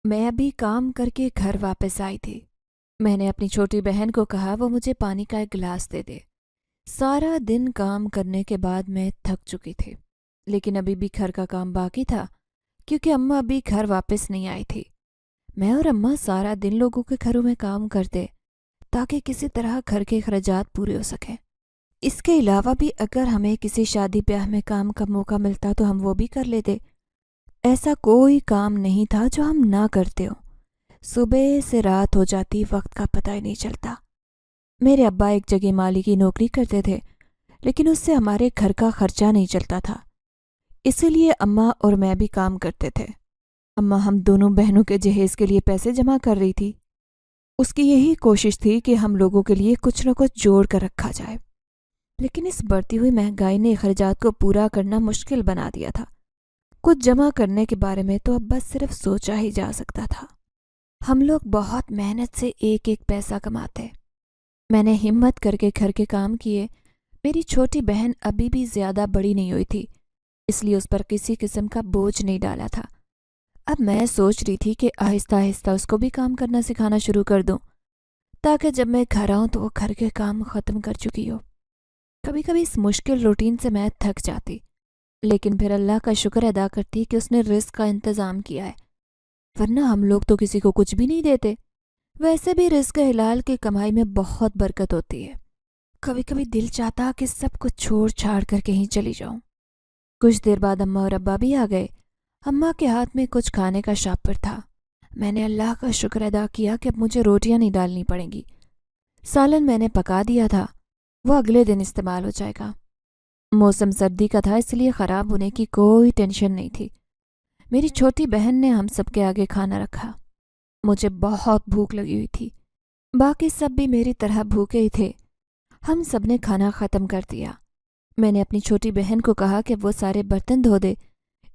میں ابھی کام کر کے گھر واپس آئی تھی۔ میں نے اپنی چھوٹی بہن کو کہا وہ مجھے پانی کا ایک گلاس دے دے۔ سارا دن کام کرنے کے بعد میں تھک چکی تھی، لیکن ابھی بھی گھر کا کام باقی تھا کیونکہ اماں ابھی گھر واپس نہیں آئی تھی۔ میں اور اماں سارا دن لوگوں کے گھروں میں کام کرتے تاکہ کسی طرح گھر کے اخراجات پورے ہو سکیں۔ اس کے علاوہ بھی اگر ہمیں کسی شادی بیاہ میں کام کا موقع ملتا تو ہم وہ بھی کر لیتے۔ ایسا کوئی کام نہیں تھا جو ہم نہ کرتے ہوں۔ صبح سے رات ہو جاتی، وقت کا پتہ ہی نہیں چلتا۔ میرے ابا ایک جگہ مالی کی نوکری کرتے تھے، لیکن اس سے ہمارے گھر کا خرچہ نہیں چلتا تھا، اسی لیے اماں اور میں بھی کام کرتے تھے۔ اماں ہم دونوں بہنوں کے جہیز کے لیے پیسے جمع کر رہی تھی۔ اس کی یہی کوشش تھی کہ ہم لوگوں کے لیے کچھ نہ کچھ جوڑ کر رکھا جائے، لیکن اس بڑھتی ہوئی مہنگائی نے اخراجات کو پورا کرنا مشکل بنا دیا تھا۔ کچھ جمع کرنے کے بارے میں تو اب بس صرف سوچا ہی جا سکتا تھا۔ ہم لوگ بہت محنت سے ایک ایک پیسہ کماتے۔ میں نے ہمت کر کے گھر کے کام کیے۔ میری چھوٹی بہن ابھی بھی زیادہ بڑی نہیں ہوئی تھی، اس لیے اس پر کسی قسم کا بوجھ نہیں ڈالا تھا۔ اب میں سوچ رہی تھی کہ آہستہ آہستہ اس کو بھی کام کرنا سکھانا شروع کر دوں، تاکہ جب میں گھر آؤں تو وہ گھر کے کام ختم کر چکی ہو۔ کبھی کبھی اس مشکل روٹین سے میں تھک جاتی، لیکن پھر اللہ کا شکر ادا کرتی کہ اس نے رزق کا انتظام کیا ہے، ورنہ ہم لوگ تو کسی کو کچھ بھی نہیں دیتے۔ ویسے بھی رزق حلال کی کمائی میں بہت برکت ہوتی ہے۔ کبھی کبھی دل چاہتا کہ سب کچھ چھوڑ چھاڑ کر کہیں چلی جاؤں۔ کچھ دیر بعد اماں اور ابا بھی آ گئے۔ اماں کے ہاتھ میں کچھ کھانے کا شاپر تھا۔ میں نے اللہ کا شکر ادا کیا کہ اب مجھے روٹیاں نہیں ڈالنی پڑیں گی۔ سالن میں نے پکا دیا تھا، وہ اگلے دن استعمال ہو جائے گا۔ موسم سردی کا تھا، اس لیے خراب ہونے کی کوئی ٹینشن نہیں تھی۔ میری چھوٹی بہن نے ہم سب کے آگے کھانا رکھا۔ مجھے بہت بھوک لگی ہوئی تھی، باقی سب بھی میری طرح بھوکے ہی تھے۔ ہم سب نے کھانا ختم کر دیا۔ میں نے اپنی چھوٹی بہن کو کہا کہ وہ سارے برتن دھو دے۔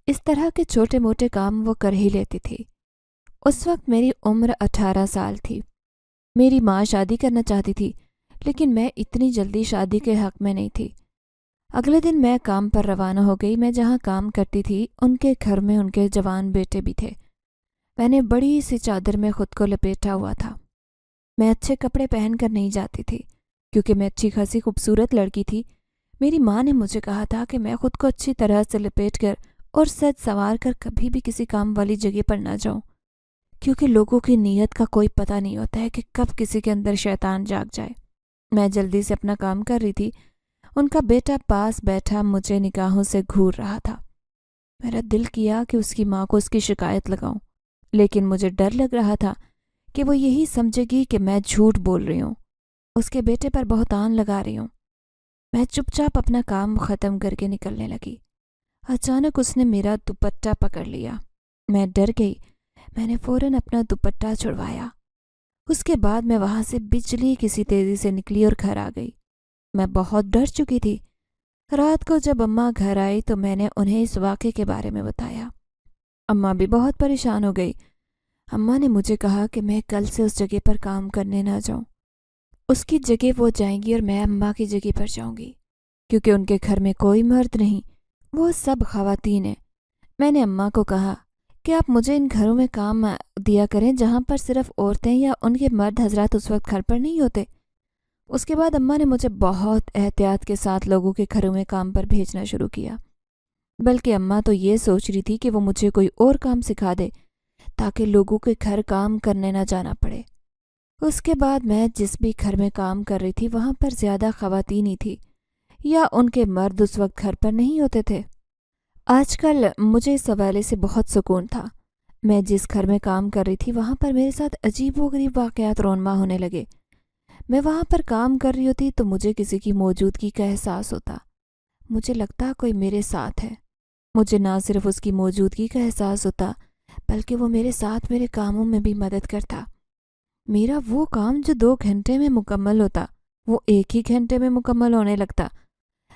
اس طرح کے چھوٹے موٹے کام وہ کر ہی لیتی تھی۔ اس وقت میری عمر 18 سال تھی۔ میری ماں شادی کرنا چاہتی تھی، لیکن میں اتنی جلدی شادی کے حق میں نہیں تھی۔ اگلے دن میں کام پر روانہ ہو گئی۔ میں جہاں کام کرتی تھی ان کے گھر میں ان کے جوان بیٹے بھی تھے۔ میں نے بڑی سی چادر میں خود کو لپیٹا ہوا تھا۔ میں اچھے کپڑے پہن کر نہیں جاتی تھی کیونکہ میں اچھی خاصی خوبصورت لڑکی تھی۔ میری ماں نے مجھے کہا تھا کہ میں خود کو اچھی طرح سے لپیٹ کر اور سج سنوار کر کبھی بھی کسی کام والی جگہ پر نہ جاؤں، کیونکہ لوگوں کی نیت کا کوئی پتہ نہیں ہوتا ہے کہ کب کسی کے اندر شیطان جاگ جائے۔ میں جلدی سے اپنا کام کر رہی تھی۔ ان کا بیٹا پاس بیٹھا مجھے نگاہوں سے گھور رہا تھا۔ میرا دل کیا کہ اس کی ماں کو اس کی شکایت لگاؤں، لیکن مجھے ڈر لگ رہا تھا کہ وہ یہی سمجھے گی کہ میں جھوٹ بول رہی ہوں، اس کے بیٹے پر بہتان لگا رہی ہوں۔ میں چپ چاپ اپنا کام ختم کر کے نکلنے لگی۔ اچانک اس نے میرا دوپٹہ پکڑ لیا۔ میں ڈر گئی۔ میں نے فوراً اپنا دوپٹہ چھڑوایا۔ اس کے بعد میں وہاں سے بجلی کسی تیزی سے نکلی اور گھر آ گئی۔ میں بہت ڈر چکی تھی۔ رات کو جب اماں گھر آئی تو میں نے انہیں اس واقعے کے بارے میں بتایا۔ اماں بھی بہت پریشان ہو گئی۔ اماں نے مجھے کہا کہ میں کل سے اس جگہ پر کام کرنے نہ جاؤں۔ اس کی جگہ وہ جائیں گی اور میں اماں کی جگہ پر جاؤں گی، کیونکہ ان کے گھر میں کوئی مرد نہیں، وہ سب خواتین ہیں۔ میں نے اماں کو کہا کہ آپ مجھے ان گھروں میں کام دیا کریں جہاں پر صرف عورتیں یا ان کے مرد حضرات اس وقت گھر پر نہیں ہوتے۔ اس کے بعد اماں نے مجھے بہت احتیاط کے ساتھ لوگوں کے گھروں میں کام پر بھیجنا شروع کیا، بلکہ اماں تو یہ سوچ رہی تھی کہ وہ مجھے کوئی اور کام سکھا دے تاکہ لوگوں کے گھر کام کرنے نہ جانا پڑے۔ اس کے بعد میں جس بھی گھر میں کام کر رہی تھی وہاں پر زیادہ خواتین ہی تھی، یا ان کے مرد اس وقت گھر پر نہیں ہوتے تھے۔ آج کل مجھے اس حوالے سے بہت سکون تھا۔ میں جس گھر میں کام کر رہی تھی وہاں پر میرے ساتھ عجیب و غریب واقعات رونما ہونے لگے۔ میں وہاں پر کام کر رہی ہوتی تو مجھے کسی کی موجودگی کا احساس ہوتا۔ مجھے لگتا کوئی میرے ساتھ ہے۔ مجھے نہ صرف اس کی موجودگی کا احساس ہوتا، بلکہ وہ میرے ساتھ میرے کاموں میں بھی مدد کرتا۔ میرا وہ کام جو 2 گھنٹے میں مکمل ہوتا، وہ 1 ہی گھنٹے میں مکمل ہونے لگتا۔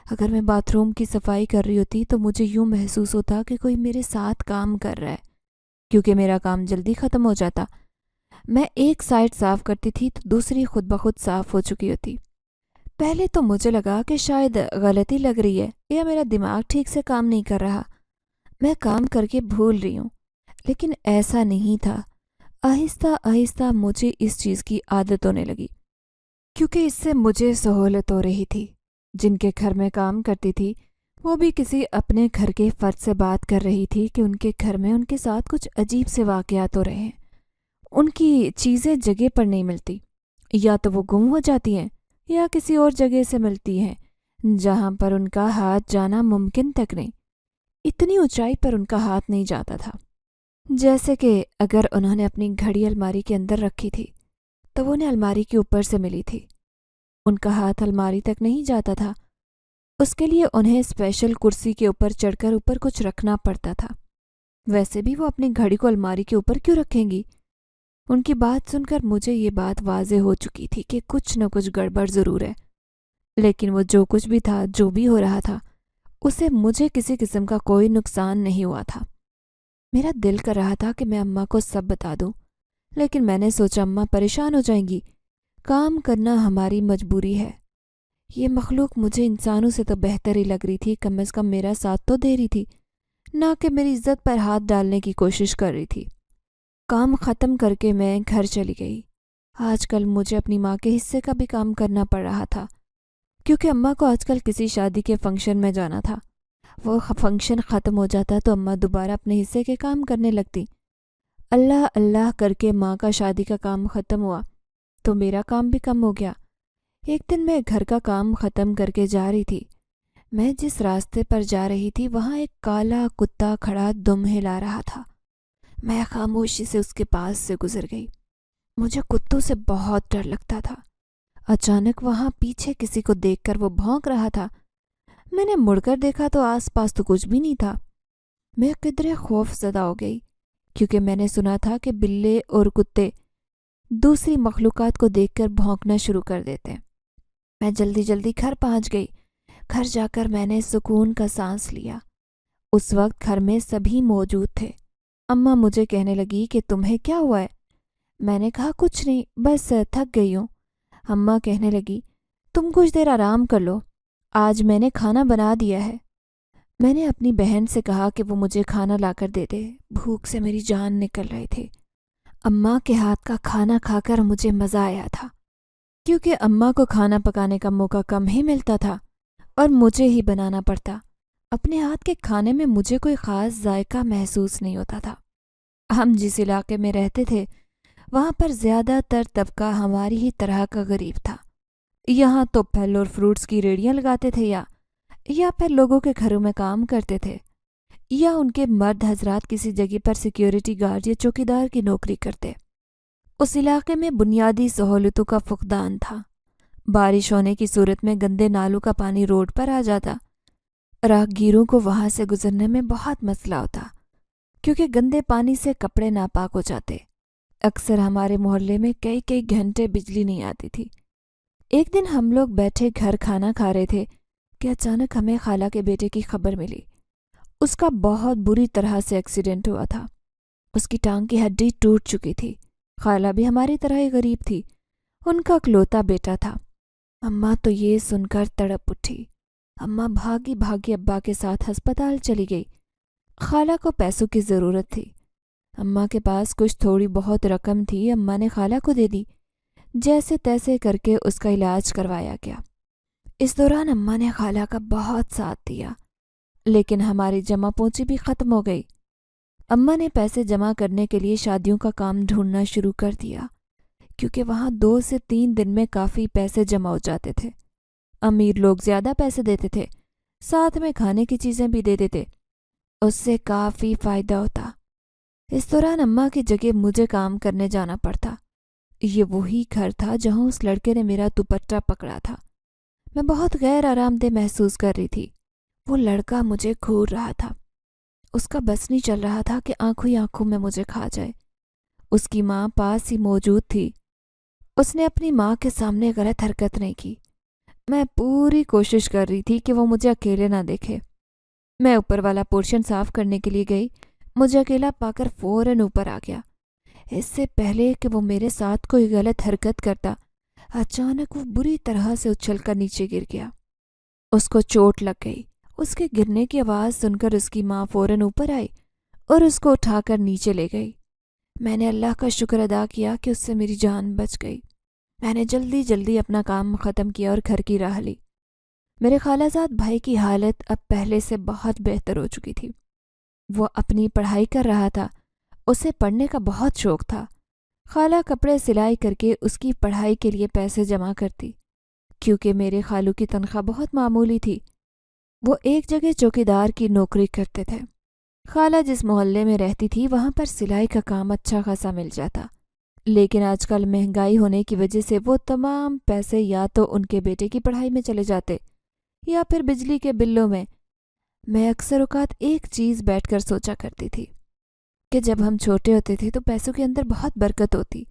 اگر میں باتھ روم کی صفائی کر رہی ہوتی تو مجھے یوں محسوس ہوتا کہ کوئی میرے ساتھ کام کر رہا ہے، کیونکہ میرا کام جلدی ختم ہو جاتا۔ میں ایک سائڈ صاف کرتی تھی تو دوسری خود بخود صاف ہو چکی ہوتی۔ پہلے تو مجھے لگا کہ شاید غلطی لگ رہی ہے یا میرا دماغ ٹھیک سے کام نہیں کر رہا، میں کام کر کے بھول رہی ہوں، لیکن ایسا نہیں تھا۔ آہستہ آہستہ مجھے اس چیز کی عادت ہونے لگی، کیونکہ اس سے مجھے سہولت ہو رہی تھی۔ جن کے گھر میں کام کرتی تھی وہ بھی کسی اپنے گھر کے فرد سے بات کر رہی تھی کہ ان کے گھر میں ان کے ساتھ کچھ عجیب سے واقعات ہو رہے ہیں۔ ان کی چیزیں جگہ پر نہیں ملتی، یا تو وہ گم ہو جاتی ہیں یا کسی اور جگہ سے ملتی ہیں جہاں پر ان کا ہاتھ جانا ممکن تک نہیں۔ اتنی اونچائی پر ان کا ہاتھ نہیں جاتا تھا، جیسے کہ اگر انہوں نے اپنی گھڑی الماری کے اندر رکھی تھی تو وہ انہیں الماری کے اوپر سے ملی تھی۔ ان کا ہاتھ الماری تک نہیں جاتا تھا، اس کے لیے انہیں اسپیشل کرسی کے اوپر چڑھ کر اوپر کچھ رکھنا پڑتا تھا۔ ویسے بھی وہ اپنی گھڑی کو الماری کے اوپر کیوں رکھیں گی؟ ان کی بات سن کر مجھے یہ بات واضح ہو چکی تھی کہ کچھ نہ کچھ گڑبڑ ضرور ہے، لیکن وہ جو کچھ بھی تھا، جو بھی ہو رہا تھا، اسے مجھے کسی قسم کا کوئی نقصان نہیں ہوا تھا۔ میرا دل کر رہا تھا کہ میں اماں کو سب بتا دوں، لیکن میں نے سوچا اماں پریشان ہو جائیں گی، کام کرنا ہماری مجبوری ہے۔ یہ مخلوق مجھے انسانوں سے تو بہتر ہی لگ رہی تھی، کم از کم میرا ساتھ تو دے رہی تھی، نہ کہ میری عزت پر ہاتھ ڈالنے کی کوشش کر رہی تھی۔ کام ختم کر کے میں گھر چلی گئی۔ آج کل مجھے اپنی ماں کے حصے کا بھی کام کرنا پڑ رہا تھا، کیونکہ اماں کو آج کل کسی شادی کے فنکشن میں جانا تھا۔ وہ فنکشن ختم ہو جاتا تو اماں دوبارہ اپنے حصے کے کام کرنے لگتی۔ اللہ اللہ کر کے ماں کا شادی کا کام ختم ہوا تو میرا کام بھی کم ہو گیا۔ ایک دن میں گھر کا کام ختم کر کے جا رہی تھی۔ میں جس راستے پر جا رہی تھی وہاں ایک کالا کتا کھڑا دم ہلا رہا تھا۔ میں خاموشی سے اس کے پاس سے گزر گئی۔ مجھے کتوں سے بہت ڈر لگتا تھا۔ اچانک وہاں پیچھے کسی کو دیکھ کر وہ بھونک رہا تھا۔ میں نے مڑ کر دیکھا تو آس پاس تو کچھ بھی نہیں تھا۔ میں قدرے خوف زدہ ہو گئی، کیونکہ میں نے سنا تھا کہ بلے اور کتے دوسری مخلوقات کو دیکھ کر بھونکنا شروع کر دیتے ہیں۔ میں جلدی جلدی گھر پہنچ گئی۔ گھر جا کر میں نے سکون کا سانس لیا۔ اس وقت گھر میں سبھی موجود تھے۔ اماں مجھے کہنے لگی کہ تمہیں کیا ہوا ہے؟ میں نے کہا کچھ نہیں، بس تھک گئی ہوں۔ اماں کہنے لگی تم کچھ دیر آرام کر لو، آج میں نے کھانا بنا دیا ہے۔ میں نے اپنی بہن سے کہا کہ وہ مجھے کھانا لا کر دے دے، بھوک سے میری جان نکل رہی تھی۔ اماں کے ہاتھ کا کھانا کھا کر مجھے مزہ آیا تھا، کیونکہ اماں کو کھانا پکانے کا موقع کم ہی ملتا تھا اور مجھے ہی بنانا پڑتا۔ اپنے ہاتھ کے کھانے میں مجھے کوئی خاص ذائقہ محسوس نہیں ہوتا تھا۔ ہم جس علاقے میں رہتے تھے وہاں پر زیادہ تر طبقہ ہماری ہی طرح کا غریب تھا۔ یہاں تو پھل اور فروٹس کی ریڑیاں لگاتے تھے یا پھر لوگوں کے گھروں میں کام کرتے تھے، یا ان کے مرد حضرات کسی جگہ پر سیکیورٹی گارڈ یا چوکیدار کی نوکری کرتے۔ اس علاقے میں بنیادی سہولتوں کا فقدان تھا۔ بارش ہونے کی صورت میں گندے نالوں کا پانی روڈ پر آ جاتا۔ راہگیروں کو وہاں سے گزرنے میں بہت مسئلہ ہوتا، کیونکہ گندے پانی سے کپڑے ناپاک ہو جاتے۔ اکثر ہمارے محلے میں کئی کئی گھنٹے بجلی نہیں آتی تھی۔ ایک دن ہم لوگ بیٹھے گھر کھانا کھا رہے تھے کہ اچانک ہمیں خالہ کے بیٹے کی خبر ملی۔ اس کا بہت بری طرح سے ایکسیڈنٹ ہوا تھا۔ اس کی ٹانگ کی ہڈی ٹوٹ چکی تھی۔ خالہ بھی ہماری طرح ہی غریب تھی۔ ان کا اکلوتا بیٹا تھا۔ اماں تو یہ سن کر تڑپ اٹھی۔ اماں بھاگی بھاگی ابا کے ساتھ ہسپتال چلی گئی۔ خالہ کو پیسوں کی ضرورت تھی۔ اماں کے پاس کچھ تھوڑی بہت رقم تھی، اماں نے خالہ کو دے دی۔ جیسے تیسے کر کے اس کا علاج کروایا گیا۔ اس دوران اماں نے خالہ کا بہت ساتھ دیا، لیکن ہماری جمع پونچی بھی ختم ہو گئی۔ اماں نے پیسے جمع کرنے کے لیے شادیوں کا کام ڈھونڈنا شروع کر دیا، کیونکہ وہاں 2 سے 3 دن میں کافی پیسے جمع ہو جاتے تھے۔ امیر لوگ زیادہ پیسے دیتے تھے، ساتھ میں کھانے کی چیزیں بھی دے دیتے، اس سے کافی فائدہ ہوتا۔ اس دوران اماں کی جگہ مجھے کام کرنے جانا پڑتا۔ یہ وہی گھر تھا جہاں اس لڑکے نے میرا دوپٹہ پکڑا تھا۔ میں بہت غیر آرام دہ محسوس کر رہی تھی۔ وہ لڑکا مجھے گھور رہا تھا۔ اس کا بس نہیں چل رہا تھا کہ آنکھوں ہی آنکھوں میں مجھے کھا جائے۔ اس کی ماں پاس ہی موجود تھی۔ اس نے اپنی ماں کے سامنے غلط حرکت نہیں کی۔ میں پوری کوشش کر رہی تھی کہ وہ مجھے اکیلے نہ دیکھے۔ میں اوپر والا پورشن صاف کرنے کے لیے گئی، مجھے اکیلا پا کر فوراً اوپر آ گیا۔ اس سے پہلے کہ وہ میرے ساتھ کوئی غلط حرکت کرتا، اچانک وہ بری طرح سے اچھل کر نیچے گر گیا۔ اس کو چوٹ لگ گئی۔ اس کے گرنے کی آواز سن کر اس کی ماں فوراً اوپر آئی اور اس کو اٹھا کر نیچے لے گئی۔ میں نے اللہ کا شکر ادا کیا کہ اس سے میری جان بچ گئی۔ میں نے جلدی جلدی اپنا کام ختم کیا اور گھر کی راہ لی۔ میرے خالہ زاد بھائی کی حالت اب پہلے سے بہت بہتر ہو چکی تھی۔ وہ اپنی پڑھائی کر رہا تھا، اسے پڑھنے کا بہت شوق تھا۔ خالہ کپڑے سلائی کر کے اس کی پڑھائی کے لیے پیسے جمع کرتی، کیونکہ میرے خالو کی تنخواہ بہت معمولی تھی۔ وہ ایک جگہ چوکیدار کی نوکری کرتے تھے۔ خالہ جس محلے میں رہتی تھی وہاں پر سلائی کا کام اچھا خاصا مل جاتا، لیکن آج کل مہنگائی ہونے کی وجہ سے وہ تمام پیسے یا تو ان کے بیٹے کی پڑھائی میں چلے جاتے یا پھر بجلی کے بلوں میں۔ میں اکثر اوقات ایک چیز بیٹھ کر سوچا کرتی تھی کہ جب ہم چھوٹے ہوتے تھے تو پیسوں کے اندر بہت برکت ہوتی،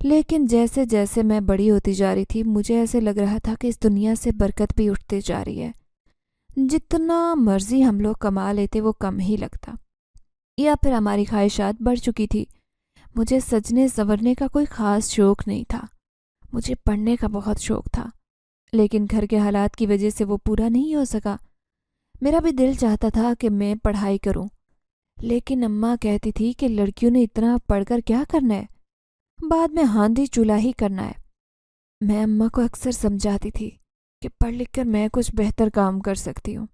لیکن جیسے جیسے میں بڑی ہوتی جا رہی تھی مجھے ایسے لگ رہا تھا کہ اس دنیا سے برکت بھی اٹھتے جا رہی ہے۔ جتنا مرضی ہم لوگ کما لیتے وہ کم ہی لگتا، یا پھر ہماری خواہشات بڑھ چکی تھی۔ مجھے سجنے سنورنے کا کوئی خاص شوق نہیں تھا، مجھے پڑھنے کا بہت شوق تھا، لیکن گھر کے حالات کی وجہ سے وہ پورا نہیں ہو سکا۔ میرا بھی دل چاہتا تھا کہ میں پڑھائی کروں، لیکن اماں کہتی تھی کہ لڑکیوں نے اتنا پڑھ کر کیا کرنا ہے، بعد میں ہاندھی چولہا ہی کرنا ہے۔ میں اماں کو اکثر سمجھاتی تھی کہ پڑھ لکھ کر میں کچھ بہتر کام کر سکتی ہوں۔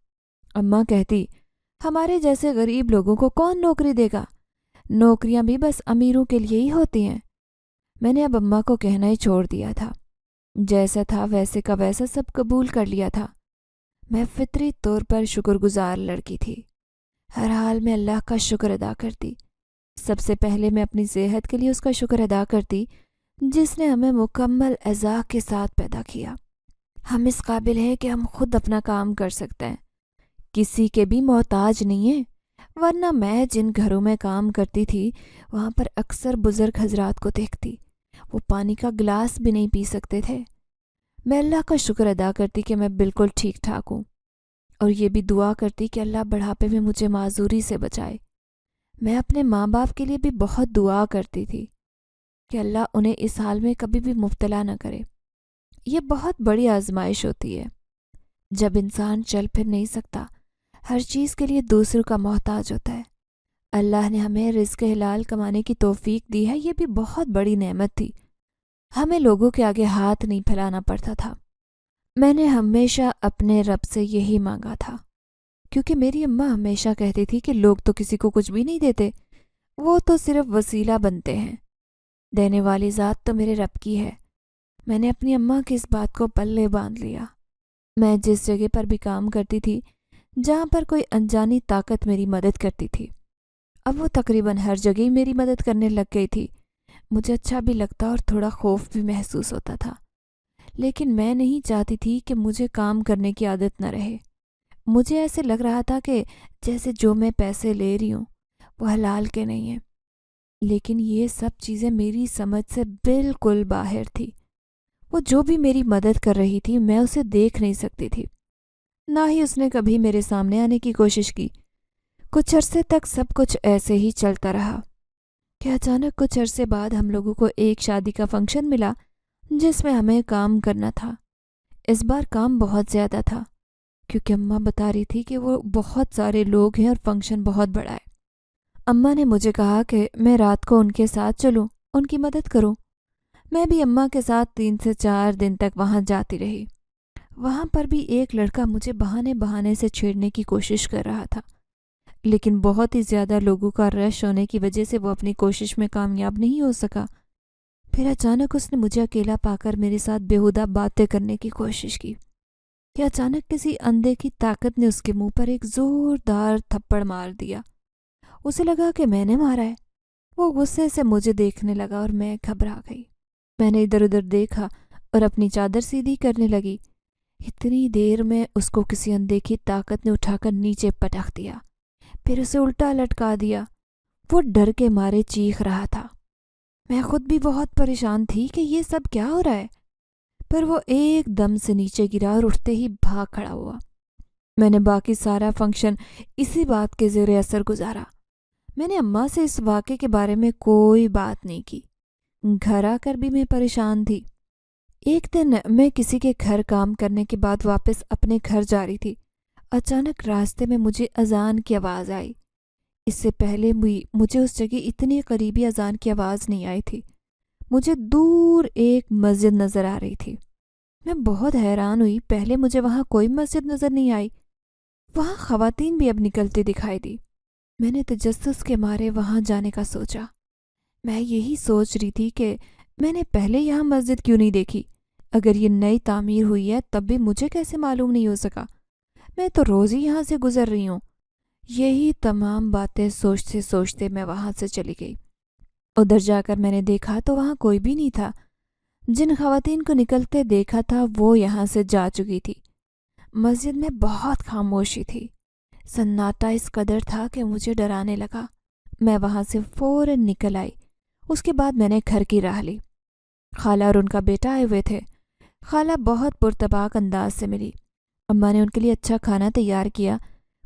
اماں کہتی ہمارے جیسے غریب لوگوں کو کون نوکری دے گا، نوکریاں بھی بس امیروں کے لیے ہی ہوتی ہیں۔ میں نے اب اماں کو کہنا ہی چھوڑ دیا تھا، جیسا تھا ویسے کا ویسا سب قبول کر لیا تھا۔ میں فطری طور پر شکر گزار لڑکی تھی، ہر حال میں اللہ کا شکر ادا کرتی۔ سب سے پہلے میں اپنی صحت کے لیے اس کا شکر ادا کرتی جس نے ہمیں مکمل اعضاء کے ساتھ پیدا کیا۔ ہم اس قابل ہیں کہ ہم خود اپنا کام کر سکتے ہیں، کسی کے بھی محتاج نہیں ہیں، ورنہ میں جن گھروں میں کام کرتی تھی وہاں پر اکثر بزرگ حضرات کو دیکھتی، وہ پانی کا گلاس بھی نہیں پی سکتے تھے۔ میں اللہ کا شکر ادا کرتی کہ میں بالکل ٹھیک ٹھاک ہوں، اور یہ بھی دعا کرتی کہ اللہ بڑھاپے میں مجھے معذوری سے بچائے۔ میں اپنے ماں باپ کے لیے بھی بہت دعا کرتی تھی کہ اللہ انہیں اس حال میں کبھی بھی مبتلا نہ کرے۔ یہ بہت بڑی آزمائش ہوتی ہے جب انسان چل پھر نہیں سکتا، ہر چیز کے لیے دوسروں کا محتاج ہوتا ہے۔ اللہ نے ہمیں رزق حلال کمانے کی توفیق دی ہے، یہ بھی بہت بڑی نعمت تھی۔ ہمیں لوگوں کے آگے ہاتھ نہیں پھیلانا پڑتا تھا۔ میں نے ہمیشہ اپنے رب سے یہی مانگا تھا، کیونکہ میری اماں ہمیشہ کہتی تھی کہ لوگ تو کسی کو کچھ بھی نہیں دیتے، وہ تو صرف وسیلہ بنتے ہیں، دینے والی ذات تو میرے رب کی ہے۔ میں نے اپنی اماں کی اس بات کو پلے باندھ لیا۔ میں جس جگہ پر بھی کام کرتی تھی جہاں پر کوئی انجانی طاقت میری مدد کرتی تھی، اب وہ تقریباً ہر جگہ ہی میری مدد کرنے لگ گئی تھی۔ مجھے اچھا بھی لگتا اور تھوڑا خوف بھی محسوس ہوتا تھا، لیکن میں نہیں چاہتی تھی کہ مجھے کام کرنے کی عادت نہ رہے۔ مجھے ایسے لگ رہا تھا کہ جیسے جو میں پیسے لے رہی ہوں وہ حلال کے نہیں ہیں، لیکن یہ سب چیزیں میری سمجھ سے بالکل باہر تھی۔ وہ جو بھی میری مدد کر رہی تھی میں اسے دیکھ نہیں سکتی تھی، نہ ہی اس نے کبھی میرے سامنے آنے کی کوشش کی۔ کچھ عرصے تک سب کچھ ایسے ہی چلتا رہا کہ اچانک کچھ عرصے بعد ہم لوگوں کو ایک شادی کا فنکشن ملا جس میں ہمیں کام کرنا تھا۔ اس بار کام بہت زیادہ تھا کیونکہ اماں بتا رہی تھی کہ وہ بہت سارے لوگ ہیں اور فنکشن بہت بڑا ہے۔ اماں نے مجھے کہا کہ میں رات کو ان کے ساتھ چلوں، ان کی مدد کروں۔ میں بھی اماں کے ساتھ 3 سے 4 دن تک وہاں جاتی رہی۔ وہاں پر بھی ایک لڑکا مجھے بہانے سے چھیڑنے کی کوشش کر رہا تھا، لیکن بہت ہی زیادہ لوگوں کا رش ہونے کی وجہ سے وہ اپنی کوشش میں کامیاب نہیں ہو سکا۔ پھر اچانک اس نے مجھے اکیلا پا کر میرے ساتھ بیہودہ باتیں کرنے کی کوشش کی کہ اچانک کسی اندھے کی طاقت نے اس کے منہ پر ایک زوردار تھپڑ مار دیا۔ اسے لگا کہ میں نے مارا ہے۔ وہ غصے سے مجھے دیکھنے لگا اور میں گھبرا گئی۔ میں نے ادھر ادھر دیکھا اور اپنی چادر سیدھی کرنے لگی۔ اتنی دیر میں اس کو کسی اندیکھی طاقت نے اٹھا کر نیچے پٹک دیا، پھر اسے الٹا لٹکا دیا۔ وہ ڈر کے مارے چیخ رہا تھا۔ میں خود بھی بہت پریشان تھی کہ یہ سب کیا ہو رہا ہے، پر وہ ایک دم سے نیچے گرا اور اٹھتے ہی بھاگ کھڑا ہوا۔ میں نے باقی سارا فنکشن اسی بات کے زیر اثر گزارا۔ میں نے اماں سے اس واقعے کے بارے میں کوئی بات نہیں کی۔ گھر آ کر بھی میں پریشان تھی۔ ایک دن میں کسی کے گھر کام کرنے کے بعد واپس اپنے گھر جا رہی تھی۔ اچانک راستے میں مجھے اذان کی آواز آئی۔ اس سے پہلے بھی مجھے اس جگہ اتنی قریبی اذان کی آواز نہیں آئی تھی۔ مجھے دور ایک مسجد نظر آ رہی تھی۔ میں بہت حیران ہوئی، پہلے مجھے وہاں کوئی مسجد نظر نہیں آئی۔ وہاں خواتین بھی اب نکلتی دکھائی دی۔ میں نے تجسس کے مارے وہاں جانے کا سوچا۔ میں یہی سوچ رہی تھی کہ میں نے پہلے یہاں مسجد کیوں نہیں دیکھی؟ اگر یہ نئی تعمیر ہوئی ہے تب بھی مجھے کیسے معلوم نہیں ہو سکا؟ میں تو روز ہی یہاں سے گزر رہی ہوں۔ یہی تمام باتیں سوچتے سوچتے میں وہاں سے چلی گئی۔ ادھر جا کر میں نے دیکھا تو وہاں کوئی بھی نہیں تھا۔ جن خواتین کو نکلتے دیکھا تھا وہ یہاں سے جا چکی تھی۔ مسجد میں بہت خاموشی تھی۔ سناٹا اس قدر تھا کہ مجھے ڈرانے لگا۔ میں وہاں سے فوراً نکل آئی۔ اس کے بعد میں نے گھر کی راہ لی۔ خالہ اور ان کا بیٹا آئے ہوئے تھے۔ خالہ بہت پرتپاک انداز سے ملی۔ اماں نے ان کے لیے اچھا کھانا تیار کیا۔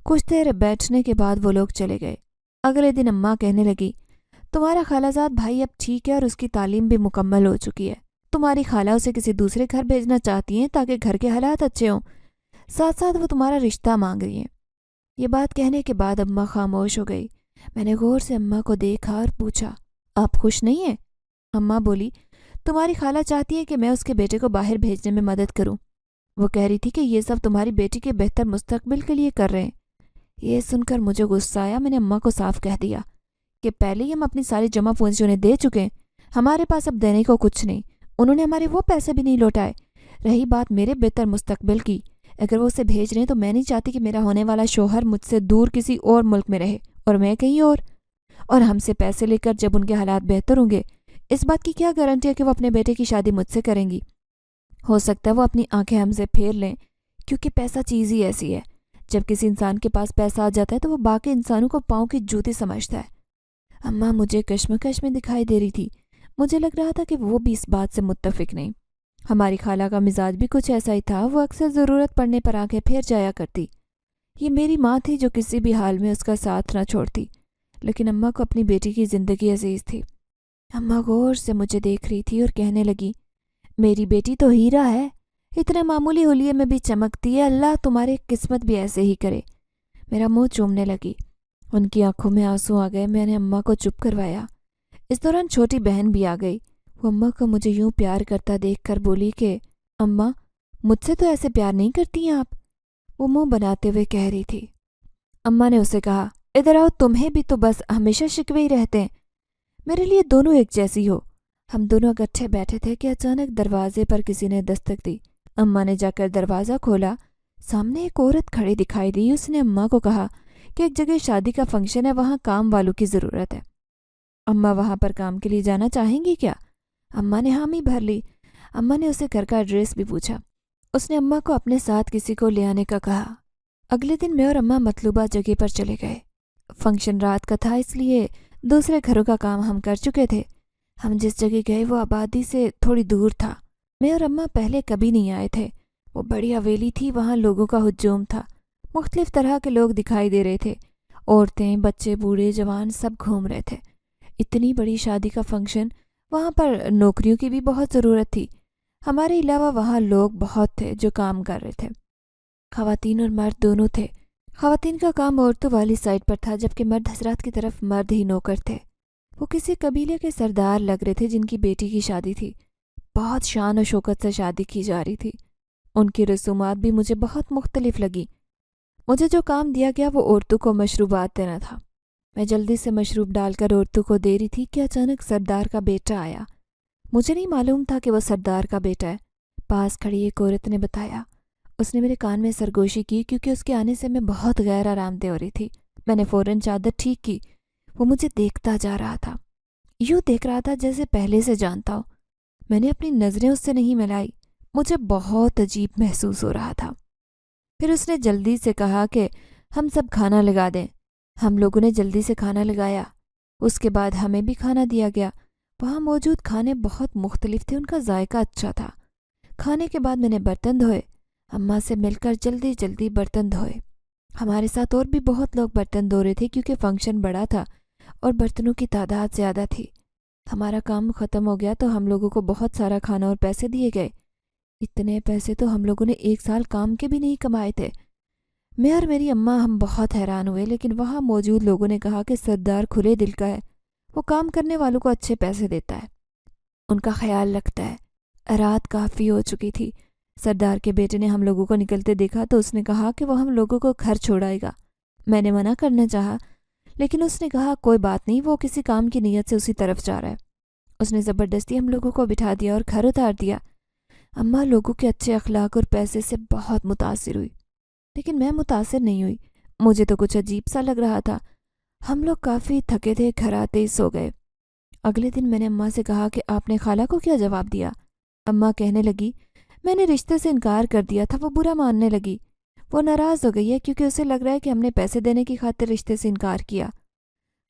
کچھ دیر بیٹھنے کے بعد وہ لوگ چلے گئے۔ اگلے دن اماں کہنے لگی، تمہارا خالہ زاد بھائی اب ٹھیک ہے اور اس کی تعلیم بھی مکمل ہو چکی ہے۔ تمہاری خالہ اسے کسی دوسرے گھر بھیجنا چاہتی ہیں تاکہ گھر کے حالات اچھے ہوں۔ ساتھ ساتھ وہ تمہارا رشتہ مانگ رہی ہیں۔ یہ بات کہنے کے بعد اماں خاموش ہو گئی۔ میں نے غور سے اماں کو دیکھا اور پوچھا، آپ خوش نہیں ہیں؟ اماں بولی، تمہاری خالہ چاہتی ہے کہ میں اس کے بیٹے کو باہر بھیجنے میں مدد کروں۔ وہ کہہ رہی تھی کہ یہ سب تمہاری بیٹی کے بہتر مستقبل کے لیے کر رہے ہیں۔ یہ سن کر مجھے غصہ آیا۔ میں نے اماں کو صاف کہہ دیا کہ پہلے ہی ہم اپنی ساری جمع پونجی انہیں دے چکے ہیں، ہمارے پاس اب دینے کو کچھ نہیں۔ انہوں نے ہمارے وہ پیسے بھی نہیں لوٹائے۔ رہی بات میرے بہتر مستقبل کی، اگر وہ اسے بھیج رہے ہیں تو میں نہیں چاہتی کہ میرا ہونے والا شوہر مجھ سے دور کسی اور ملک میں رہے اور میں کہیں اور ہم سے پیسے لے کر جب ان کے حالات بہتر ہوں گے، اس بات کی کیا گارنٹی ہے کہ وہ اپنے بیٹے کی شادی مجھ سے کریں گی؟ ہو سکتا ہے وہ اپنی آنکھیں ہم سے پھیر لیں، کیونکہ پیسہ چیز ہی ایسی ہے، جب کسی انسان کے پاس پیسہ آ جاتا ہے تو وہ باقی انسانوں کو پاؤں کی جوتی سمجھتا ہے۔ اماں مجھے کشمکش میں دکھائی دے رہی تھی۔ مجھے لگ رہا تھا کہ وہ بھی اس بات سے متفق نہیں۔ ہماری خالہ کا مزاج بھی کچھ ایسا ہی تھا، وہ اکثر ضرورت پڑنے پر آنکھیں پھیر جایا کرتی۔ یہ میری ماں تھی جو کسی بھی حال میں اس کا ساتھ نہ چھوڑتی، لیکن اماں کو اپنی بیٹی کی زندگی عزیز تھی۔ اماں غور سے مجھے دیکھ رہی تھی اور کہنے لگی، میری بیٹی تو ہیرا ہے، اتنے معمولی حلیے میں بھی چمکتی ہے، اللہ تمہاری قسمت بھی ایسے ہی کرے۔ میرا منہ چومنے لگی۔ ان کی آنکھوں میں آنسو آ گئے۔ میں نے اماں کو چپ کروایا۔ اس دوران چھوٹی بہن بھی آ گئی۔ وہ اماں کو مجھے یوں پیار کرتا دیکھ کر بولی کہ اماں مجھ سے تو ایسے پیار نہیں کرتی ہیں آپ۔ وہ منہ بناتے ہوئے کہہ رہی تھی۔ اماں نے اسے کہا، ادھر آؤ، تمہیں بھی تو بس ہمیشہ شکوے ہی رہتے ہیں، میرے لیے دونوں ایک جیسی ہو۔ ہم دونوں اکٹھے بیٹھے تھے کہ اچانک دروازے پر کسی نے دستک دی۔ اماں نے جا کر دروازہ کھولا۔ سامنے ایک عورت کھڑی دکھائی دی۔ اس نے اماں کو کہا کہ ایک جگہ شادی کا فنکشن ہے، وہاں کام والوں کی ضرورت ہے۔ اماں وہاں پر کام کے لیے جانا چاہیں گی کیا؟ اماں نے حامی بھر لی۔ اماں نے اسے گھر کا ایڈریس بھی پوچھا۔ اس نے اماں کو اپنے ساتھ کسی کو لے آنے کا کہا۔ اگلے دن میں اور اماں مطلوبہ جگہ پر چلے گئے۔ فنکشن رات کا تھا، اس لیے دوسرے گھروں کا کام ہم کر چکے تھے۔ ہم جس جگہ گئے وہ آبادی سے تھوڑی دور تھا۔ میں اور اماں پہلے کبھی نہیں آئے تھے۔ وہ بڑی حویلی تھی، وہاں لوگوں کا ہجوم تھا۔ مختلف طرح کے لوگ دکھائی دے رہے تھے، عورتیں، بچے، بوڑھے، جوان، سب گھوم رہے تھے۔ اتنی بڑی شادی کا فنکشن، وہاں پر نوکریوں کی بھی بہت ضرورت تھی۔ ہمارے علاوہ وہاں لوگ بہت تھے جو کام کر رہے تھے، خواتین اور مرد دونوں تھے۔ خواتین کا کام عورتوں والی سائڈ پر تھا، جبکہ مرد حضرات کی طرف مرد ہی نوکر تھے۔ وہ کسی قبیلے کے سردار لگ رہے تھے جن کی بیٹی کی شادی تھی۔ بہت شان و شوکت سے شادی کی جا رہی تھی۔ ان کی رسومات بھی مجھے بہت مختلف لگی۔ مجھے جو کام دیا گیا وہ عورتوں کو مشروبات دینا تھا۔ میں جلدی سے مشروب ڈال کر عورتوں کو دے رہی تھی کہ اچانک سردار کا بیٹا آیا۔ مجھے نہیں معلوم تھا کہ وہ سردار کا بیٹا ہے۔ پاس کھڑی ایک عورت نے بتایا۔ اس نے میرے کان میں سرگوشی کی کیونکہ اس کے آنے سے میں بہت غیر آرام دہ ہو رہی تھی۔ میں نے فوراً چادر ٹھیک کی۔ وہ مجھے دیکھتا جا رہا تھا، یوں دیکھ رہا تھا جیسے پہلے سے جانتا ہو۔ میں نے اپنی نظریں اس سے نہیں ملائی۔ مجھے بہت عجیب محسوس ہو رہا تھا۔ پھر اس نے جلدی سے کہا کہ ہم سب کھانا لگا دیں۔ ہم لوگوں نے جلدی سے کھانا لگایا۔ اس کے بعد ہمیں بھی کھانا دیا گیا۔ وہاں موجود کھانے بہت مختلف تھے، ان کا ذائقہ اچھا تھا۔ کھانے کے بعد میں نے برتن دھوئے۔ اماں سے مل کر جلدی جلدی برتن دھوئے۔ ہمارے ساتھ اور بھی بہت لوگ برتن دھو رہے تھے کیونکہ فنکشن بڑا تھا اور برتنوں کی تعداد زیادہ تھی۔ ہمارا کام ختم ہو گیا تو ہم لوگوں کو بہت سارا کھانا اور پیسے دیے گئے۔ اتنے پیسے تو ہم لوگوں نے ایک سال کام کے بھی نہیں کمائے تھے۔ میں اور میری اماں ہم بہت حیران ہوئے، لیکن وہاں موجود لوگوں نے کہا کہ سردار کھلے دل کا ہے، وہ کام کرنے والوں کو اچھے پیسے دیتا ہے، ان کا خیال رکھتا ہے۔ رات کافی ہو چکی تھی۔ سردار کے بیٹے نے ہم لوگوں کو نکلتے دیکھا تو اس نے کہا کہ وہ ہم لوگوں کو گھر چھوڑائے گا۔ میں نے منع کرنا چاہا، لیکن اس نے کہا کوئی بات نہیں، وہ کسی کام کی نیت سے اسی طرف جا رہا ہے۔ اس نے زبردستی ہم لوگوں کو بٹھا دیا اور گھر اتار دیا۔ اماں لوگوں کے اچھے اخلاق اور پیسے سے بہت متاثر ہوئی، لیکن میں متاثر نہیں ہوئی۔ مجھے تو کچھ عجیب سا لگ رہا تھا۔ ہم لوگ کافی تھکے تھے، گھر آتے ہی سو گئے۔ اگلے دن میں نے اماں سے کہا کہ آپ نے خالہ کو کیا جواب دیا؟ اماں کہنے لگی، میں نے رشتے سے انکار کر دیا تھا، وہ برا ماننے لگی۔ وہ ناراض ہو گئی ہے کیونکہ اسے لگ رہا ہے کہ ہم نے پیسے دینے کی خاطر رشتے سے انکار کیا۔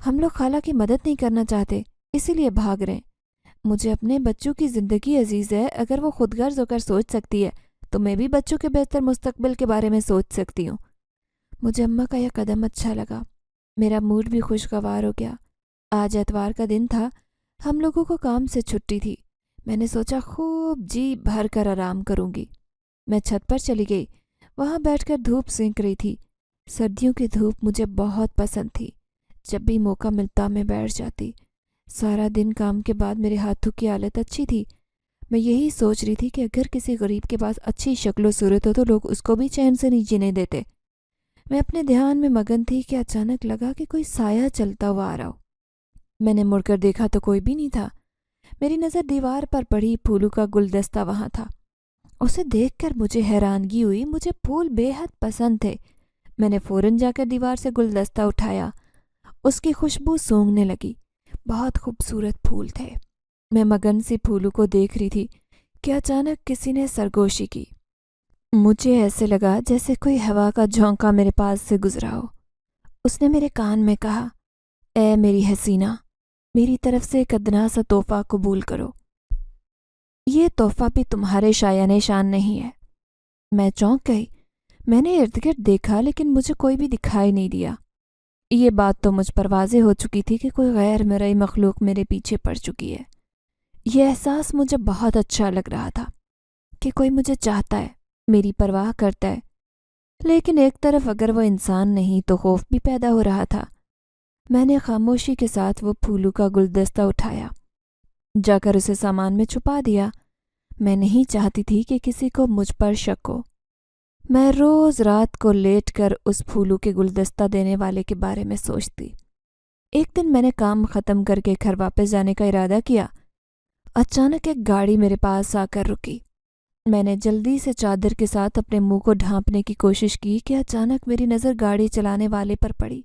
ہم لوگ خالہ کی مدد نہیں کرنا چاہتے، اسی لیے بھاگ رہے ہیں۔ مجھے اپنے بچوں کی زندگی عزیز ہے، اگر وہ خود غرض ہو کر سوچ سکتی ہے تو میں بھی بچوں کے بہتر مستقبل کے بارے میں سوچ سکتی ہوں۔ مجھے اماں کا یہ قدم اچھا لگا، میرا موڈ بھی خوشگوار ہو گیا۔ آج اتوار کا دن تھا، ہم لوگوں کو کام سے چھٹی تھی۔ میں نے سوچا خوب جی بھر کر آرام کروں گی۔ میں چھت پر چلی گئی، وہاں بیٹھ کر دھوپ سینک رہی تھی۔ سردیوں کی دھوپ مجھے بہت پسند تھی، جب بھی موقع ملتا میں بیٹھ جاتی۔ سارا دن کام کے بعد میرے ہاتھوں کی حالت اچھی تھی۔ میں یہی سوچ رہی تھی کہ اگر کسی غریب کے پاس اچھی شکل و صورت ہو تو لوگ اس کو بھی چین سے نہیں جینے دیتے۔ میں اپنے دھیان میں مگن تھی کہ اچانک لگا کہ کوئی سایہ چلتا ہوا آ رہا ہو۔ میں نے مڑ کر دیکھا تو کوئی بھی نہیں تھا۔ میری نظر دیوار پر پڑی پھولوں کا گلدستہ وہاں تھا۔ اسے دیکھ کر مجھے حیرانگی ہوئی، مجھے پھول بے حد پسند تھے۔ میں نے فوراً جا کر دیوار سے گلدستہ اٹھایا، اس کی خوشبو سونگھنے لگی۔ بہت خوبصورت پھول تھے۔ میں مگن سی پھولوں کو دیکھ رہی تھی کہ اچانک کسی نے سرگوشی کی۔ مجھے ایسے لگا جیسے کوئی ہوا کا جھونکا میرے پاس سے گزرا ہو۔ اس نے میرے کان میں کہا، اے میری حسینہ، میری طرف سے ایک ادنا سا تحفہ قبول کرو۔ یہ تحفہ بھی تمہارے شایان شان نہیں ہے۔ میں چونک گئی۔ میں نے ارد گرد دیکھا لیکن مجھے کوئی بھی دکھائی نہیں دیا۔ یہ بات تو مجھ پر واضح ہو چکی تھی کہ کوئی غیر مرئی مخلوق میرے پیچھے پڑ چکی ہے۔ یہ احساس مجھے بہت اچھا لگ رہا تھا کہ کوئی مجھے چاہتا ہے، میری پرواہ کرتا ہے۔ لیکن ایک طرف اگر وہ انسان نہیں تو خوف بھی پیدا ہو رہا تھا۔ میں نے خاموشی کے ساتھ وہ پھولوں کا گلدستہ اٹھایا، جا کر اسے سامان میں چھپا دیا۔ میں نہیں چاہتی تھی کہ کسی کو مجھ پر شک ہو۔ میں روز رات کو لیٹ کر اس پھولوں کے گلدستہ دینے والے کے بارے میں سوچتی۔ ایک دن میں نے کام ختم کر کے گھر واپس جانے کا ارادہ کیا۔ اچانک ایک گاڑی میرے پاس آ کر رکی۔ میں نے جلدی سے چادر کے ساتھ اپنے منہ کو ڈھانپنے کی کوشش کی کہ اچانک میری نظر گاڑی چلانے والے پر پڑی۔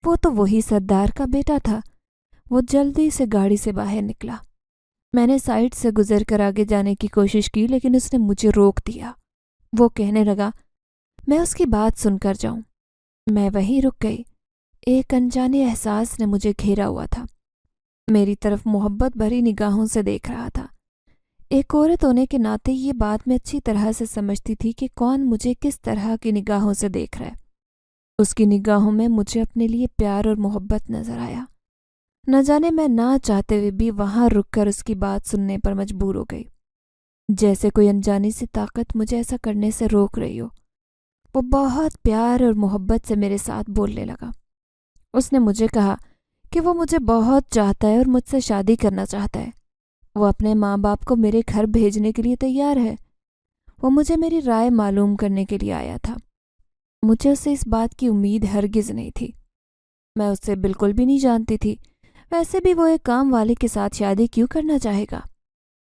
وہ تو وہی سردار کا بیٹا تھا۔ وہ جلدی سے گاڑی سے باہر نکلا۔ میں نے سائڈ سے گزر کر آگے جانے کی کوشش کی لیکن اس نے مجھے روک دیا۔ وہ کہنے لگا، میں اس کی بات سن کر جاؤں۔ میں وہیں رک گئی۔ ایک انجانے احساس نے مجھے گھیرا ہوا تھا، میری طرف محبت بھری نگاہوں سے دیکھ رہا تھا۔ ایک عورت ہونے کے ناطے یہ بات میں اچھی طرح سے سمجھتی تھی کہ کون مجھے کس طرح کی نگاہوں سے دیکھ رہا ہے۔ اس کی نگاہوں میں مجھے اپنے لیے پیار اور محبت نظر آیا۔ نہ جانے میں نہ چاہتے ہوئے بھی وہاں رک کر اس کی بات سننے پر مجبور ہو گئی، جیسے کوئی انجانی سی طاقت مجھے ایسا کرنے سے روک رہی ہو۔ وہ بہت پیار اور محبت سے میرے ساتھ بولنے لگا۔ اس نے مجھے کہا کہ وہ مجھے بہت چاہتا ہے اور مجھ سے شادی کرنا چاہتا ہے۔ وہ اپنے ماں باپ کو میرے گھر بھیجنے کے لیے تیار ہے۔ وہ مجھے میری رائے معلوم کرنے کے لیے آیا تھا۔ مجھے اس سے اس بات کی امید ہرگز نہیں تھی۔ میں اس سے بالکل بھی نہیں جانتی تھی۔ ویسے بھی وہ ایک کام والے کے ساتھ شادی کیوں کرنا چاہے گا؟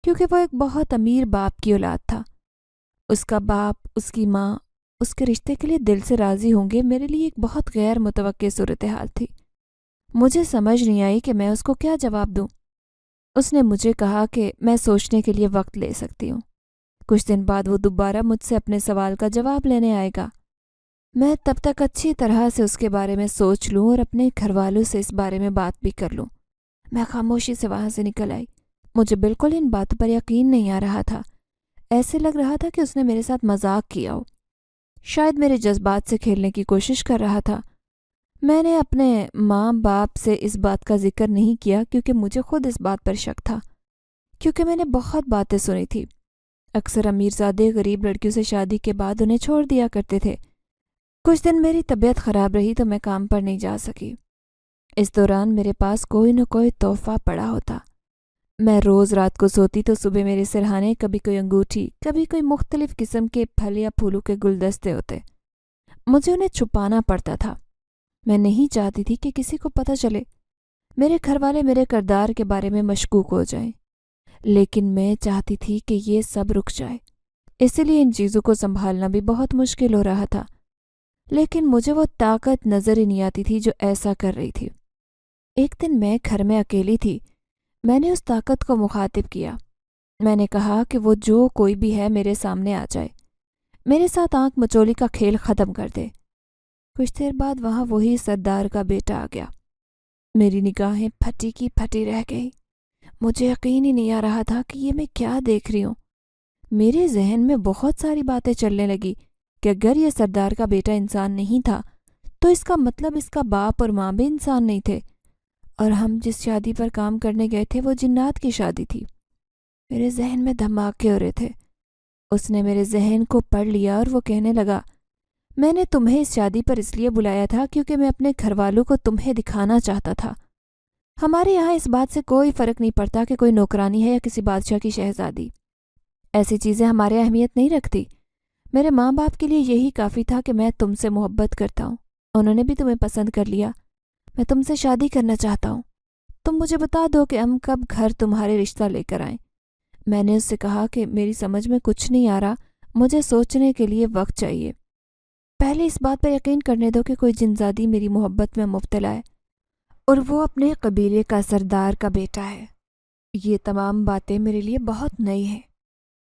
کیونکہ وہ ایک بہت امیر باپ کی اولاد تھا۔ اس کا باپ، اس کی ماں اس کے رشتے کے لیے دل سے راضی ہوں گے، میرے لیے ایک بہت غیر متوقع صورتحال تھی۔ مجھے سمجھ نہیں آئی کہ میں اس کو کیا جواب دوں۔ اس نے مجھے کہا کہ میں سوچنے کے لیے وقت لے سکتی ہوں۔ کچھ دن بعد وہ دوبارہ مجھ سے اپنے سوال کا جواب لینے آئے گا۔ میں تب تک اچھی طرح سے اس کے بارے میں سوچ لوں اور اپنے گھر والوں سے اس بارے میں بات بھی کر لوں۔ میں خاموشی سے وہاں سے نکل آئی۔ مجھے بالکل ان باتوں پر یقین نہیں آ رہا تھا۔ ایسے لگ رہا تھا کہ اس نے میرے ساتھ مذاق کیا ہو، شاید میرے جذبات سے کھیلنے کی کوشش کر رہا تھا۔ میں نے اپنے ماں باپ سے اس بات کا ذکر نہیں کیا کیونکہ مجھے خود اس بات پر شک تھا، کیونکہ میں نے بہت باتیں سنی تھی۔ اکثر امیرزادے غریب لڑکیوں سے شادی کے بعد انہیں چھوڑ دیا کرتے تھے۔ کچھ دن میری طبیعت خراب رہی تو میں کام پر نہیں جا سکی۔ اس دوران میرے پاس کوئی نہ کوئی تحفہ پڑا ہوتا۔ میں روز رات کو سوتی تو صبح میرے سرہانے کبھی کوئی انگوٹھی، کبھی کوئی مختلف قسم کے پھل یا پھولوں کے گلدستے ہوتے۔ مجھے انہیں چھپانا پڑتا تھا۔ میں نہیں چاہتی تھی کہ کسی کو پتہ چلے، میرے گھر والے میرے کردار کے بارے میں مشکوک ہو جائیں، لیکن میں چاہتی تھی کہ یہ سب رک جائے۔ اسی لیے ان چیزوں کو سنبھالنا بھی بہت مشکل ہو رہا تھا، لیکن مجھے وہ طاقت نظر ہی نہیں آتی تھی جو ایسا کر رہی تھی۔ ایک دن میں گھر میں اکیلی تھی۔ میں نے اس طاقت کو مخاطب کیا۔ میں نے کہا کہ وہ جو کوئی بھی ہے میرے سامنے آ جائے، میرے ساتھ آنکھ مچولی کا کھیل ختم کر دے۔ کچھ دیر بعد وہاں وہی سردار کا بیٹا آ گیا۔ میری نگاہیں پھٹی کی پھٹی رہ گئی۔ مجھے یقین ہی نہیں آ رہا تھا کہ یہ میں کیا دیکھ رہی ہوں۔ میرے ذہن میں بہت ساری باتیں چلنے لگی کہ اگر یہ سردار کا بیٹا انسان نہیں تھا تو اس کا مطلب اس کا باپ اور ماں بھی انسان نہیں تھے، اور ہم جس شادی پر کام کرنے گئے تھے وہ جنات کی شادی تھی۔ میرے ذہن میں دھماکے ہو رہے تھے۔ اس نے میرے ذہن کو پڑھ لیا اور وہ کہنے لگا، میں نے تمہیں اس شادی پر اس لیے بلایا تھا کیونکہ میں اپنے گھر والوں کو تمہیں دکھانا چاہتا تھا۔ ہمارے یہاں اس بات سے کوئی فرق نہیں پڑتا کہ کوئی نوکرانی ہے یا کسی بادشاہ کی شہزادی۔ ایسی چیزیں ہمارے اہمیت نہیں رکھتی۔ میرے ماں باپ کے لیے یہی کافی تھا کہ میں تم سے محبت کرتا ہوں، انہوں نے بھی تمہیں پسند کر لیا۔ میں تم سے شادی کرنا چاہتا ہوں۔ تم مجھے بتا دو کہ ہم کب گھر تمہارے رشتہ لے کر آئیں۔ میں نے اس سے کہا کہ میری سمجھ میں کچھ نہیں آ رہا، مجھے سوچنے کے لیے وقت چاہیے۔ پہلے اس بات پر یقین کرنے دو کہ کوئی جنزادی میری محبت میں مبتلا ہے اور وہ اپنے قبیلے کا سردار کا بیٹا ہے۔ یہ تمام باتیں میرے لیے بہت نئی ہیں۔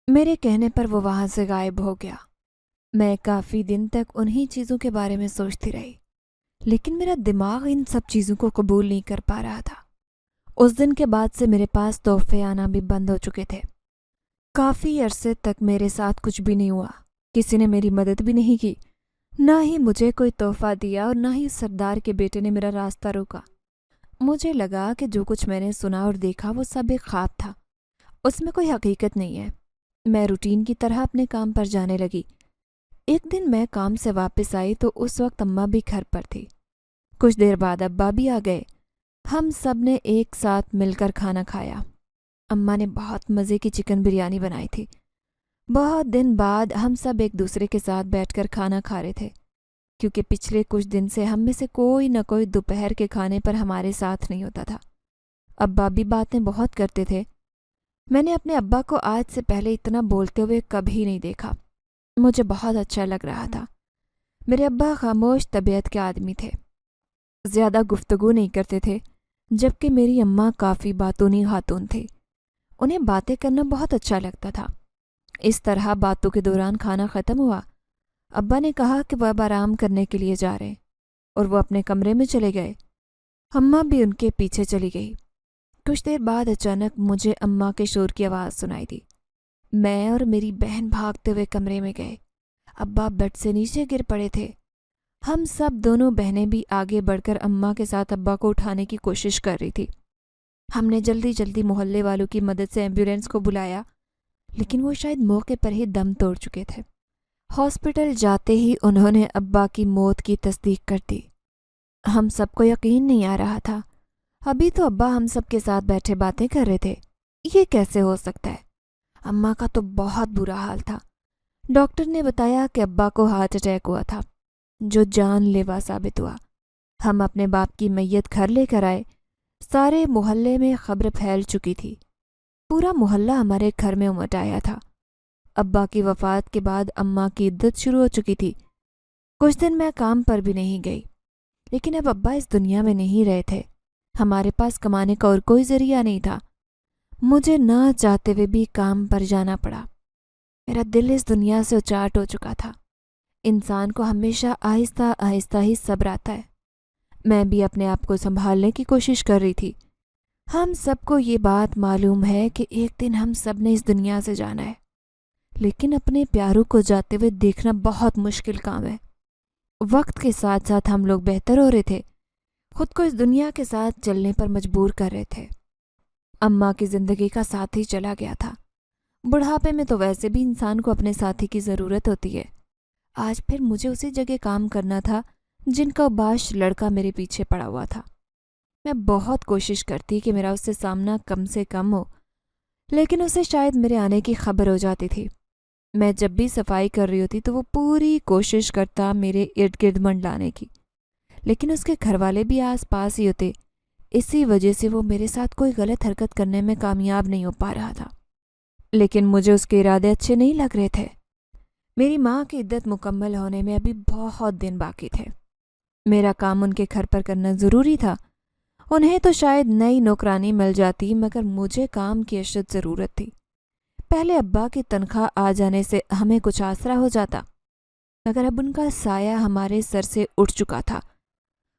میرے کہنے پر وہ وہاں سے غائب ہو گیا۔ میں کافی دن تک انہی چیزوں کے بارے میں سوچتی رہی، لیکن میرا دماغ ان سب چیزوں کو قبول نہیں کر پا رہا تھا۔ اس دن کے بعد سے میرے پاس تحفے آنا بھی بند ہو چکے تھے۔ کافی عرصے تک میرے ساتھ کچھ بھی نہیں ہوا، کسی نے میری مدد بھی نہیں کی، نہ ہی مجھے کوئی تحفہ دیا اور نہ ہی سردار کے بیٹے نے میرا راستہ روکا۔ مجھے لگا کہ جو کچھ میں نے سنا اور دیکھا وہ سب ایک خواب تھا، اس میں کوئی حقیقت نہیں ہے۔ میں روٹین کی طرح اپنے کام پر جانے لگی۔ ایک دن میں کام سے واپس آئی تو اس وقت اماں بھی گھر پر تھی۔ کچھ دیر بعد ابا بھی آ گئے۔ ہم سب نے ایک ساتھ مل کر کھانا کھایا۔ اماں نے بہت مزے کی چکن بریانی بنائی تھی۔ بہت دن بعد ہم سب ایک دوسرے کے ساتھ بیٹھ کر کھانا کھا رہے تھے، کیونکہ پچھلے کچھ دن سے ہم میں سے کوئی نہ کوئی دوپہر کے کھانے پر ہمارے ساتھ نہیں ہوتا تھا۔ ابا بھی باتیں بہت کرتے تھے۔ میں نے اپنے ابا کو آج سے پہلے اتنا بولتے ہوئے کبھی نہیں دیکھا۔ مجھے بہت اچھا لگ رہا تھا۔ میرے ابا خاموش طبیعت کے آدمی تھے، زیادہ گفتگو نہیں کرتے تھے، جبکہ میری اماں کافی باتونی خاتون تھی۔ انہیں باتیں کرنا بہت اچھا لگتا تھا۔ اس طرح باتوں کے دوران کھانا ختم ہوا۔ ابا نے کہا کہ وہ اب آرام کرنے کے لیے جا رہے ہیں، اور وہ اپنے کمرے میں چلے گئے۔ اماں بھی ان کے پیچھے چلی گئی۔ کچھ دیر بعد اچانک مجھے اماں کے شور کی آواز سنائی دی۔ میں اور میری بہن بھاگتے ہوئے کمرے میں گئے۔ ابا بیڈ سے نیچے گر پڑے تھے۔ ہم سب دونوں بہنیں بھی آگے بڑھ کر اماں کے ساتھ ابا کو اٹھانے کی کوشش کر رہی تھی۔ ہم نے جلدی جلدی محلے والوں کی مدد سے ایمبولینس کو بلایا، لیکن وہ شاید موقع پر ہی دم توڑ چکے تھے۔ ہاسپٹل جاتے ہی انہوں نے ابا کی موت کی تصدیق کر دی۔ ہم سب کو یقین نہیں آ رہا تھا۔ ابھی تو ابا ہم سب کے ساتھ بیٹھے باتیں کر رہے تھے، یہ کیسے ہو سکتا ہے؟ اماں کا تو بہت برا حال تھا۔ ڈاکٹر نے بتایا کہ ابا کو ہارٹ اٹیک ہوا تھا، جو جان لیوا ثابت ہوا۔ ہم اپنے باپ کی میت گھر لے کر آئے۔ سارے محلے میں خبر پھیل چکی تھی۔ پورا محلہ ہمارے گھر میں امٹ آیا تھا۔ ابا کی وفات کے بعد اماں کی عدت شروع ہو چکی تھی۔ کچھ دن میں کام پر بھی نہیں گئی، لیکن اب ابا اس دنیا میں نہیں رہے تھے۔ ہمارے پاس کمانے کا اور کوئی ذریعہ نہیں تھا۔ مجھے نہ چاہتے ہوئے بھی کام پر جانا پڑا۔ میرا دل اس دنیا سے اچاٹ ہو چکا تھا۔ انسان کو ہمیشہ آہستہ آہستہ ہی صبر آتا ہے۔ میں بھی اپنے آپ کو سنبھالنے کی کوشش کر رہی تھی۔ ہم سب کو یہ بات معلوم ہے کہ ایک دن ہم سب نے اس دنیا سے جانا ہے، لیکن اپنے پیاروں کو جاتے ہوئے دیکھنا بہت مشکل کام ہے۔ وقت کے ساتھ ساتھ ہم لوگ بہتر ہو رہے تھے، خود کو اس دنیا کے ساتھ چلنے پر مجبور کر رہے تھے۔ اماں کی زندگی کا ساتھی چلا گیا تھا۔ بڑھاپے میں تو ویسے بھی انسان کو اپنے ساتھی کی ضرورت ہوتی ہے۔ آج پھر مجھے اسی جگہ کام کرنا تھا جن کا باش لڑکا میرے پیچھے پڑا ہوا تھا۔ میں بہت کوشش کرتی کہ میرا اس سے سامنا کم سے کم ہو، لیکن اسے شاید میرے آنے کی خبر ہو جاتی تھی۔ میں جب بھی صفائی کر رہی ہوتی تو وہ پوری کوشش کرتا میرے ارد گرد منڈلانے کی، لیکن اس کے گھر والے بھی آس پاس ہی ہوتے، اسی وجہ سے وہ میرے ساتھ کوئی غلط حرکت کرنے میں کامیاب نہیں ہو پا رہا تھا۔ لیکن مجھے اس کے ارادے اچھے نہیں لگ رہے تھے۔ میری ماں کی عدت مکمل ہونے میں ابھی بہت دن باقی تھے۔ میرا کام ان کے گھر پر کرنا ضروری تھا۔ انہیں تو شاید نئی نوکرانی مل جاتی، مگر مجھے کام کی اشد ضرورت تھی۔ پہلے ابا کی تنخواہ آ جانے سے ہمیں کچھ آسرا ہو جاتا، مگر اب ان کا سایہ ہمارے سر سے اٹھ چکا تھا۔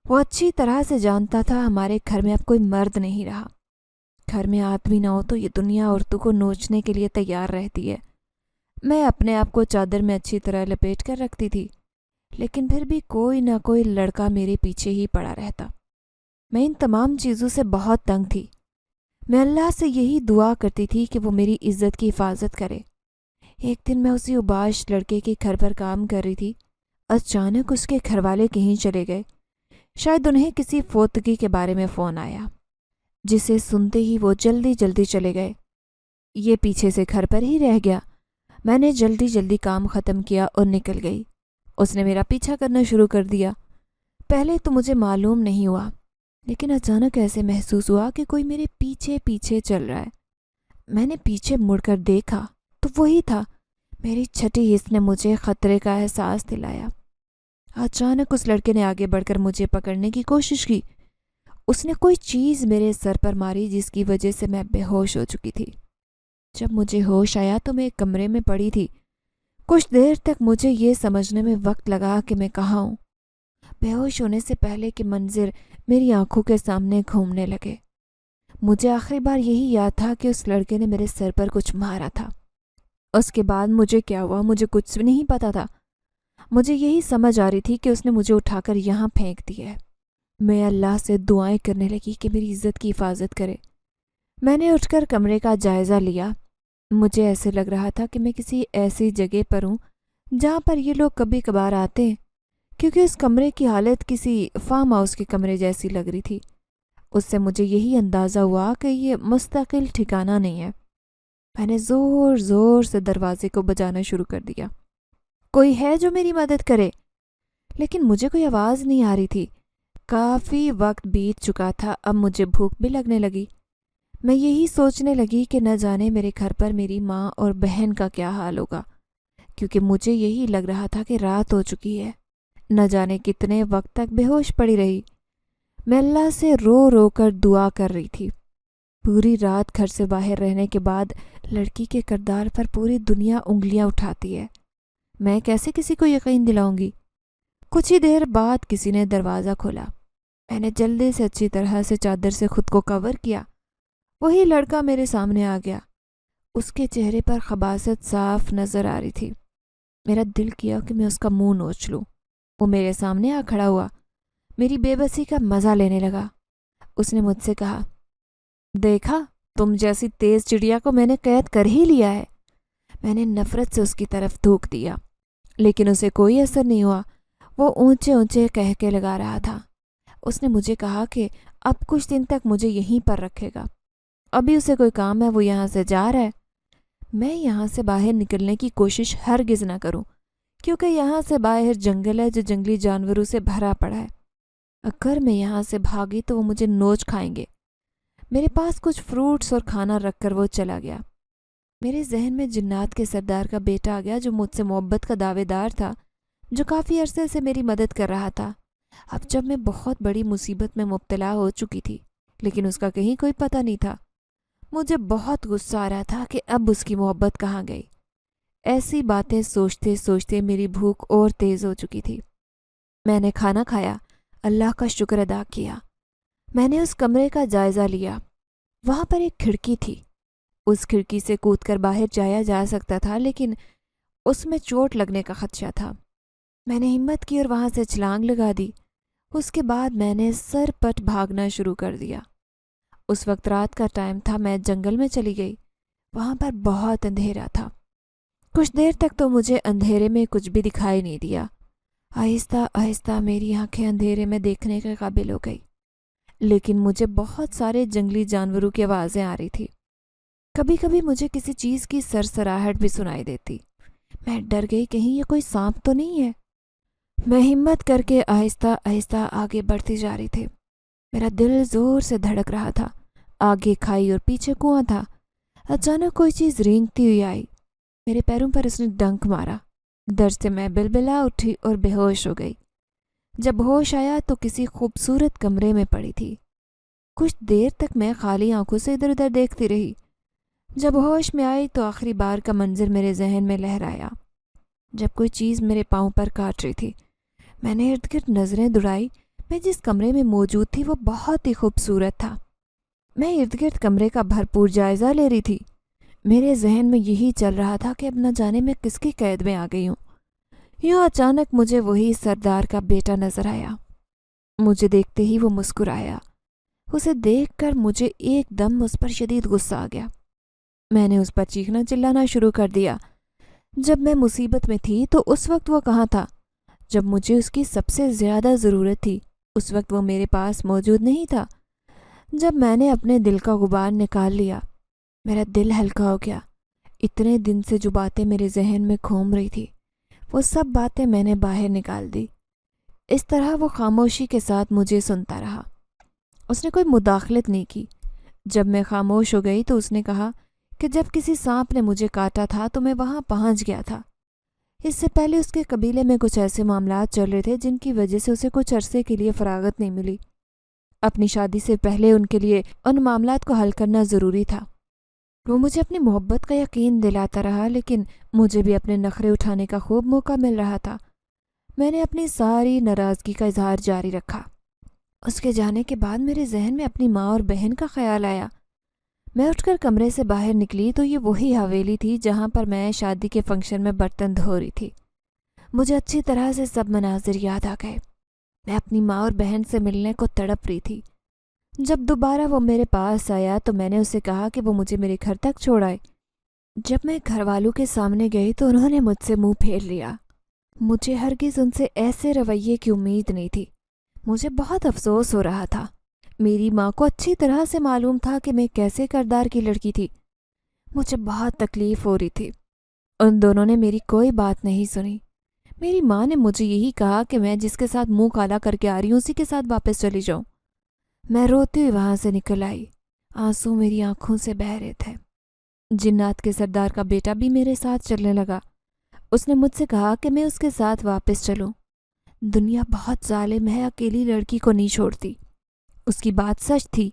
وہ اچھی طرح سے جانتا تھا ہمارے گھر میں اب کوئی مرد نہیں رہا۔ گھر میں آدمی نہ ہو تو یہ دنیا عورتوں کو نوچنے کے لیے تیار رہتی ہے۔ میں اپنے آپ کو چادر میں اچھی طرح لپیٹ کر رکھتی تھی، لیکن پھر بھی کوئی نہ کوئی لڑکا میرے پیچھے ہی پڑا رہتا۔ میں ان تمام چیزوں سے بہت تنگ تھی۔ میں اللہ سے یہی دعا کرتی تھی کہ وہ میری عزت کی حفاظت کرے۔ ایک دن میں اسی اوباش لڑکے کے گھر پر کام کر رہی تھی، اچانک اس کے گھر والے کہیں چلے گئے۔ شاید انہیں کسی فوتگی کے بارے میں فون آیا، جسے سنتے ہی وہ جلدی جلدی چلے گئے۔ یہ پیچھے سے گھر پر ہی رہ گیا۔ میں نے جلدی جلدی کام ختم کیا اور نکل گئی۔ اس نے میرا پیچھا کرنا شروع کر دیا۔ پہلے تو مجھے معلوم نہیں ہوا، لیکن اچانک ایسے محسوس ہوا کہ کوئی میرے پیچھے پیچھے چل رہا ہے۔ میں نے پیچھے مڑ کر دیکھا تو وہی تھا۔ میری چھٹی حس نے مجھے خطرے کا احساس دلایا۔ اچانک اس لڑکے نے آگے بڑھ کر مجھے پکڑنے کی کوشش کی۔ اس نے کوئی چیز میرے سر پر ماری جس کی وجہ سے میں بے ہوش ہو چکی تھی۔ جب مجھے ہوش آیا تو میں ایک کمرے میں پڑی تھی۔ کچھ دیر تک مجھے یہ سمجھنے میں وقت لگا کہ میں کہاں ہوں۔ بے ہوش ہونے سے پہلے کے منظر میری آنکھوں کے سامنے گھومنے لگے۔ مجھے آخری بار یہی یاد تھا کہ اس لڑکے نے میرے سر پر کچھ مارا تھا۔ اس کے بعد مجھے کیا ہوا مجھے کچھ بھی نہیں پتا تھا۔ مجھے یہی سمجھ آ رہی تھی کہ اس نے مجھے اٹھا کر یہاں پھینک دیا ہے۔ میں اللہ سے دعائیں کرنے لگی کہ میری عزت کی حفاظت کرے۔ میں نے اٹھ کر کمرے کا جائزہ لیا۔ مجھے ایسے لگ رہا تھا کہ میں کسی ایسی جگہ پر ہوں جہاں پر یہ لوگ کبھی کبھار آتے ہیں، کیونکہ اس کمرے کی حالت کسی فارم ہاؤس کے کمرے جیسی لگ رہی تھی۔ اس سے مجھے یہی اندازہ ہوا کہ یہ مستقل ٹھکانہ نہیں ہے۔ میں نے زور زور سے دروازے کو بجانا شروع کر دیا۔ کوئی ہے جو میری مدد کرے؟ لیکن مجھے کوئی آواز نہیں آ رہی تھی۔ کافی وقت بیت چکا تھا، اب مجھے بھوک بھی لگنے لگی۔ میں یہی سوچنے لگی کہ نہ جانے میرے گھر پر میری ماں اور بہن کا کیا حال ہوگا، کیونکہ مجھے یہی لگ رہا تھا کہ رات ہو چکی ہے۔ نہ جانے کتنے وقت تک بے ہوش پڑی رہی۔ میں اللہ سے رو رو کر دعا کر رہی تھی۔ پوری رات گھر سے باہر رہنے کے بعد لڑکی کے کردار پر پوری دنیا انگلیاں اٹھاتی ہے۔ میں کیسے کسی کو یقین دلاؤں گی؟ کچھ ہی دیر بعد کسی نے دروازہ کھولا۔ میں نے جلدی سے اچھی طرح سے چادر سے خود کو کور کیا۔ وہی لڑکا میرے سامنے آ گیا۔ اس کے چہرے پر خباثت صاف نظر آ رہی تھی۔ میرا دل کیا کہ میں اس کا منہ نوچ لوں۔ وہ میرے سامنے آ کھڑا ہوا، میری بے بسی کا مزہ لینے لگا۔ اس نے مجھ سے کہا، دیکھا، تم جیسی تیز چڑیا کو میں نے قید کر ہی لیا ہے۔ میں نے نفرت سے اس کی طرف تھوک دیا، لیکن اسے کوئی اثر نہیں ہوا۔ وہ اونچے اونچے کہکے لگا رہا تھا۔ اس نے مجھے کہا کہ اب کچھ دن تک مجھے یہیں پر رکھے گا۔ ابھی اسے کوئی کام ہے، وہ یہاں سے جا رہا ہے۔ میں یہاں سے باہر نکلنے کی کوشش ہرگز نہ کروں، کیونکہ یہاں سے باہر جنگل ہے جو جنگلی جانوروں سے بھرا پڑا ہے۔ اگر میں یہاں سے بھاگی تو وہ مجھے نوچ کھائیں گے۔ میرے پاس کچھ فروٹس اور کھانا رکھ کر وہ چلا گیا۔ میرے ذہن میں جنات کے سردار کا بیٹا آ گیا جو مجھ سے محبت کا دعوے دار تھا، جو کافی عرصے سے میری مدد کر رہا تھا۔ اب جب میں بہت بڑی مصیبت میں مبتلا ہو چکی تھی، لیکن اس کا کہیں کوئی پتہ نہیں تھا۔ مجھے بہت غصہ آ رہا تھا کہ اب اس کی محبت کہاں گئی۔ ایسی باتیں سوچتے سوچتے میری بھوک اور تیز ہو چکی تھی۔ میں نے کھانا کھایا، اللہ کا شکر ادا کیا۔ میں نے اس کمرے کا جائزہ لیا۔ وہاں پر ایک کھڑکی تھی۔ اس کھڑکی سے کود کر باہر جایا جا سکتا تھا، لیکن اس میں چوٹ لگنے کا خدشہ تھا۔ میں نے ہمت کی اور وہاں سے چھلانگ لگا دی۔ اس کے بعد میں نے سر پٹ بھاگنا شروع کر دیا۔ اس وقت رات کا ٹائم تھا۔ میں جنگل میں چلی گئی۔ وہاں پر بہت اندھیرا تھا۔ کچھ دیر تک تو مجھے اندھیرے میں کچھ بھی دکھائی نہیں دیا۔ آہستہ آہستہ میری آنکھیں اندھیرے میں دیکھنے کے قابل ہو گئی، لیکن مجھے بہت سارے جنگلی جانوروں کی آوازیں آ رہی تھی۔ کبھی کبھی مجھے کسی چیز کی سرسراہٹ بھی سنائی دیتی۔ میں ڈر گئی، کہیں یہ کوئی سانپ تو نہیں ہے۔ میں ہمت کر کے آہستہ آہستہ آگے بڑھتی جا رہی تھی۔ میرا دل زور سے دھڑک رہا تھا۔ آگے کھائی اور پیچھے کنواں تھا۔ اچانک کوئی چیز رینگتی ہوئی آئی۔ میرے پیروں پر اس نے ڈنک مارا۔ درد سے میں بلبلا اٹھی اور بے ہوش ہو گئی۔ جب ہوش آیا تو کسی خوبصورت کمرے میں پڑی تھی۔ کچھ دیر تک میں خالی آنکھوں سے ادھر ادھر دیکھتی رہی۔ جب ہوش میں آئی تو آخری بار کا منظر میرے ذہن میں لہرایا، جب کوئی چیز میرے پاؤں پر کاٹ رہی تھی۔ میں نے ارد گرد نظریں دوڑائی۔ میں جس کمرے میں موجود تھی وہ بہت ہی خوبصورت تھا۔ میں ارد گرد کمرے کا بھرپور جائزہ لے رہی تھی۔ میرے ذہن میں یہی چل رہا تھا کہ اب نہ جانے میں کس کی قید میں آ گئی ہوں۔ یوں اچانک مجھے وہی سردار کا بیٹا نظر آیا۔ مجھے دیکھتے ہی وہ مسکرایا۔ اسے دیکھ کر مجھے ایک دم اس پر شدید غصہ آ گیا۔ میں نے اس پر چیخنا چلانا شروع کر دیا۔ جب میں مصیبت میں تھی تو اس وقت وہ کہاں تھا؟ جب مجھے اس کی سب سے زیادہ ضرورت تھی اس وقت وہ میرے پاس موجود نہیں تھا۔ جب میں نے اپنے دل کا غبار نکال لیا، میرا دل ہلکا ہو گیا۔ اتنے دن سے جو باتیں میرے ذہن میں گھوم رہی تھی وہ سب باتیں میں نے باہر نکال دی۔ اس طرح وہ خاموشی کے ساتھ مجھے سنتا رہا۔ اس نے کوئی مداخلت نہیں کی۔ جب میں خاموش ہو گئی تو اس نے کہا کہ جب کسی سانپ نے مجھے کاٹا تھا تو میں وہاں پہنچ گیا تھا۔ اس سے پہلے اس کے قبیلے میں کچھ ایسے معاملات چل رہے تھے جن کی وجہ سے اسے کچھ عرصے کے لیے فراغت نہیں ملی۔ اپنی شادی سے پہلے ان کے لیے ان معاملات کو حل کرنا ضروری تھا۔ وہ مجھے اپنی محبت کا یقین دلاتا رہا، لیکن مجھے بھی اپنے نخرے اٹھانے کا خوب موقع مل رہا تھا۔ میں نے اپنی ساری ناراضگی کا اظہار جاری رکھا۔ اس کے جانے کے بعد میرے ذہن میں اپنی ماں اور بہن کا خیال آیا۔ میں اٹھ کر کمرے سے باہر نکلی تو یہ وہی حویلی تھی جہاں پر میں شادی کے فنکشن میں برتن دھو رہی تھی۔ مجھے اچھی طرح سے سب مناظر یاد آ گئے۔ میں اپنی ماں اور بہن سے ملنے کو تڑپ رہی تھی۔ جب دوبارہ وہ میرے پاس آیا تو میں نے اسے کہا کہ وہ مجھے میرے گھر تک چھوڑ آئے۔ جب میں گھر والوں کے سامنے گئی تو انہوں نے مجھ سے منہ پھیر لیا۔ مجھے ہرگز ان سے ایسے رویے کی امید نہیں تھی۔ مجھے بہت افسوس ہو رہا تھا۔ میری ماں کو اچھی طرح سے معلوم تھا کہ میں کیسے کردار کی لڑکی تھی۔ مجھے بہت تکلیف ہو رہی تھی۔ ان دونوں نے میری کوئی بات نہیں سنی۔ میری ماں نے مجھے یہی کہا کہ میں جس کے ساتھ منہ کالا کر کے آ رہی ہوں اسی کے ساتھ واپس چلی جاؤں۔ میں روتی ہوئی وہاں سے نکل آئی۔ آنسو میری آنکھوں سے بہہ رہے تھے۔ جنات کے سردار کا بیٹا بھی میرے ساتھ چلنے لگا۔ اس نے مجھ سے کہا کہ میں اس کے ساتھ واپس چلوں۔ دنیا بہت ظالم ہے، اکیلی لڑکی کو نہیں چھوڑتی۔ اس کی بات سچ تھی۔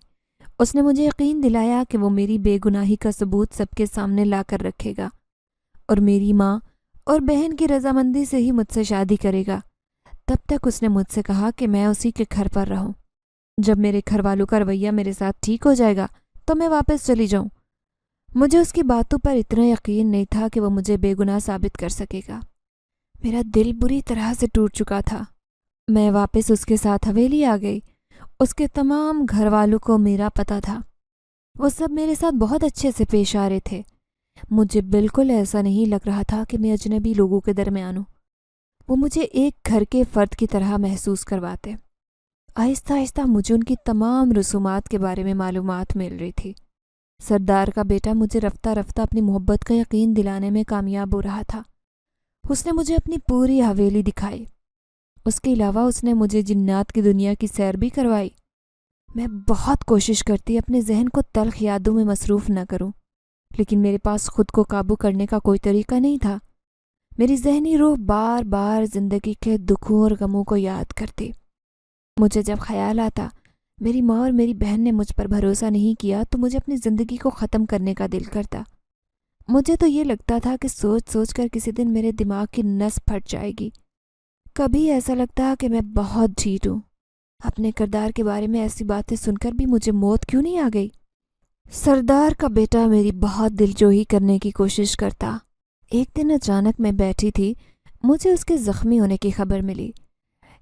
اس نے مجھے یقین دلایا کہ وہ میری بے گناہی کا ثبوت سب کے سامنے لا کر رکھے گا اور میری ماں اور بہن کی رضامندی سے ہی مجھ سے شادی کرے گا۔ تب تک اس نے مجھ سے کہا کہ میں اسی کے گھر پر رہوں۔ جب میرے گھر والوں کا رویہ میرے ساتھ ٹھیک ہو جائے گا تو میں واپس چلی جاؤں۔ مجھے اس کی باتوں پر اتنا یقین نہیں تھا کہ وہ مجھے بے گناہ ثابت کر سکے گا۔ میرا دل بری طرح سے ٹوٹ چکا تھا۔ میں واپس اس کے ساتھ حویلی آ گئی۔ اس کے تمام گھر والوں کو میرا پتہ تھا۔ وہ سب میرے ساتھ بہت اچھے سے پیش آ رہے تھے۔ مجھے بالکل ایسا نہیں لگ رہا تھا کہ میں اجنبی لوگوں کے درمیان ہوں۔ وہ مجھے ایک گھر کے فرد کی طرح محسوس کرواتے۔ آہستہ آہستہ مجھے ان کی تمام رسومات کے بارے میں معلومات مل رہی تھی۔ سردار کا بیٹا مجھے رفتہ رفتہ اپنی محبت کا یقین دلانے میں کامیاب ہو رہا تھا۔ اس نے مجھے اپنی پوری حویلی دکھائی۔ اس کے علاوہ اس نے مجھے جنات کی دنیا کی سیر بھی کروائی۔ میں بہت کوشش کرتی اپنے ذہن کو تلخ یادوں میں مصروف نہ کروں، لیکن میرے پاس خود کو قابو کرنے کا کوئی طریقہ نہیں تھا۔ میری ذہنی روح بار بار زندگی کے دکھوں اور غموں کو یاد کرتی۔ مجھے جب خیال آتا میری ماں اور میری بہن نے مجھ پر بھروسہ نہیں کیا تو مجھے اپنی زندگی کو ختم کرنے کا دل کرتا۔ مجھے تو یہ لگتا تھا کہ سوچ سوچ کر کسی دن میرے دماغ کی نس پھٹ جائے گی۔ کبھی ایسا لگتا کہ میں بہت ڈھیٹ ہوں۔ اپنے کردار کے بارے میں ایسی باتیں سن کر بھی مجھے موت کیوں نہیں آ گئی؟ سردار کا بیٹا میری بہت دلجوئی کرنے کی کوشش کرتا۔ ایک دن اچانک میں بیٹھی تھی، مجھے اس کے زخمی ہونے کی خبر ملی۔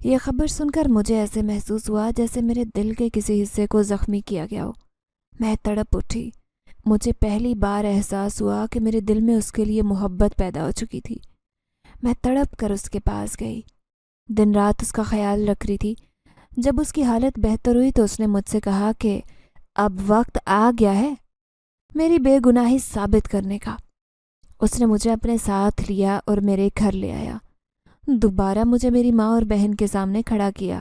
یہ خبر سن کر مجھے ایسے محسوس ہوا جیسے میرے دل کے کسی حصے کو زخمی کیا گیا ہو۔ میں تڑپ اٹھی۔ مجھے پہلی بار احساس ہوا کہ میرے دل میں اس کے لیے محبت پیدا ہو چکی تھی۔ میں تڑپ کر اس کے پاس گئی، دن رات اس کا خیال رکھ رہی تھی۔ جب اس کی حالت بہتر ہوئی تو اس نے مجھ سے کہا کہ اب وقت آ گیا ہے میری بے گناہی ثابت کرنے کا۔ اس نے مجھے اپنے ساتھ لیا اور میرے گھر لے آیا۔ دوبارہ مجھے میری ماں اور بہن کے سامنے کھڑا کیا۔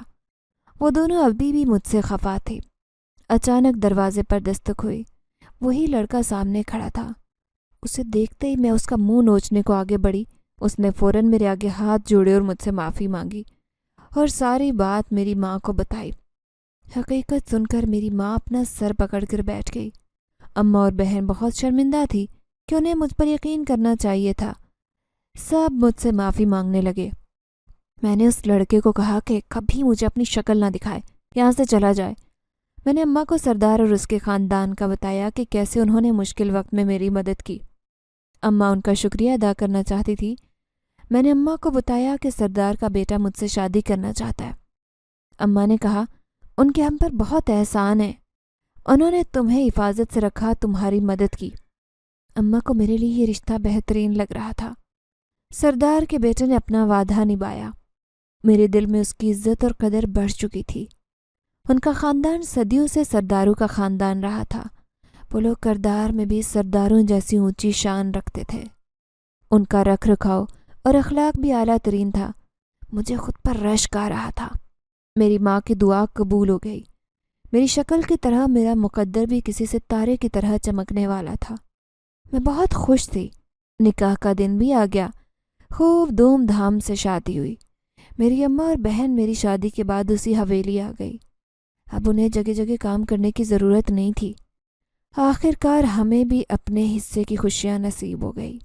وہ دونوں ابھی بھی مجھ سے خفا تھے۔ اچانک دروازے پر دستک ہوئی۔ وہی لڑکا سامنے کھڑا تھا۔ اسے دیکھتے ہی میں اس کا منہ نوچنے کو آگے بڑھی۔ اس نے فوراً میرے آگے ہاتھ جوڑے اور مجھ سے معافی مانگی اور ساری بات میری ماں کو بتائی۔ حقیقت سن کر میری ماں اپنا سر پکڑ کر بیٹھ گئی۔ اماں اور بہن بہت شرمندہ تھی کہ انہیں مجھ پر یقین کرنا چاہیے تھا۔ سب مجھ سے معافی مانگنے لگے۔ میں نے اس لڑکے کو کہا کہ کبھی مجھے اپنی شکل نہ دکھائے، یہاں سے چلا جائے۔ میں نے اماں کو سردار اور اس کے خاندان کا بتایا کہ کیسے انہوں نے مشکل وقت میں میری مدد کی۔ اماں ان کا شکریہ ادا کرنا چاہتی تھی۔ میں نے اماں کو بتایا کہ سردار کا بیٹا مجھ سے شادی کرنا چاہتا ہے۔ اماں نے کہا ان کے ہم پر بہت احسان ہے، انہوں نے تمہیں حفاظت سے رکھا، تمہاری مدد کی۔ اماں کو میرے لیے یہ رشتہ بہترین لگ رہا تھا۔ سردار کے بیٹے نے اپنا وعدہ نبھایا۔ میرے دل میں اس کی عزت اور قدر بڑھ چکی تھی۔ ان کا خاندان صدیوں سے سرداروں کا خاندان رہا تھا۔ وہ لوگ کردار میں بھی سرداروں جیسی اونچی شان رکھتے تھے۔ ان کا رکھ رکھاؤ اور اخلاق بھی اعلیٰ ترین تھا۔ مجھے خود پر رشک آ رہا تھا۔ میری ماں کی دعا قبول ہو گئی۔ میری شکل کی طرح میرا مقدر بھی کسی ستارے کی طرح چمکنے والا تھا۔ میں بہت خوش تھی۔ نکاح کا دن بھی آ گیا۔ خوب دھوم دھام سے شادی ہوئی۔ میری اماں اور بہن میری شادی کے بعد اسی حویلی آ گئی۔ اب انہیں جگہ جگہ کام کرنے کی ضرورت نہیں تھی۔ آخر کار ہمیں بھی اپنے حصے کی خوشیاں نصیب ہو گئی۔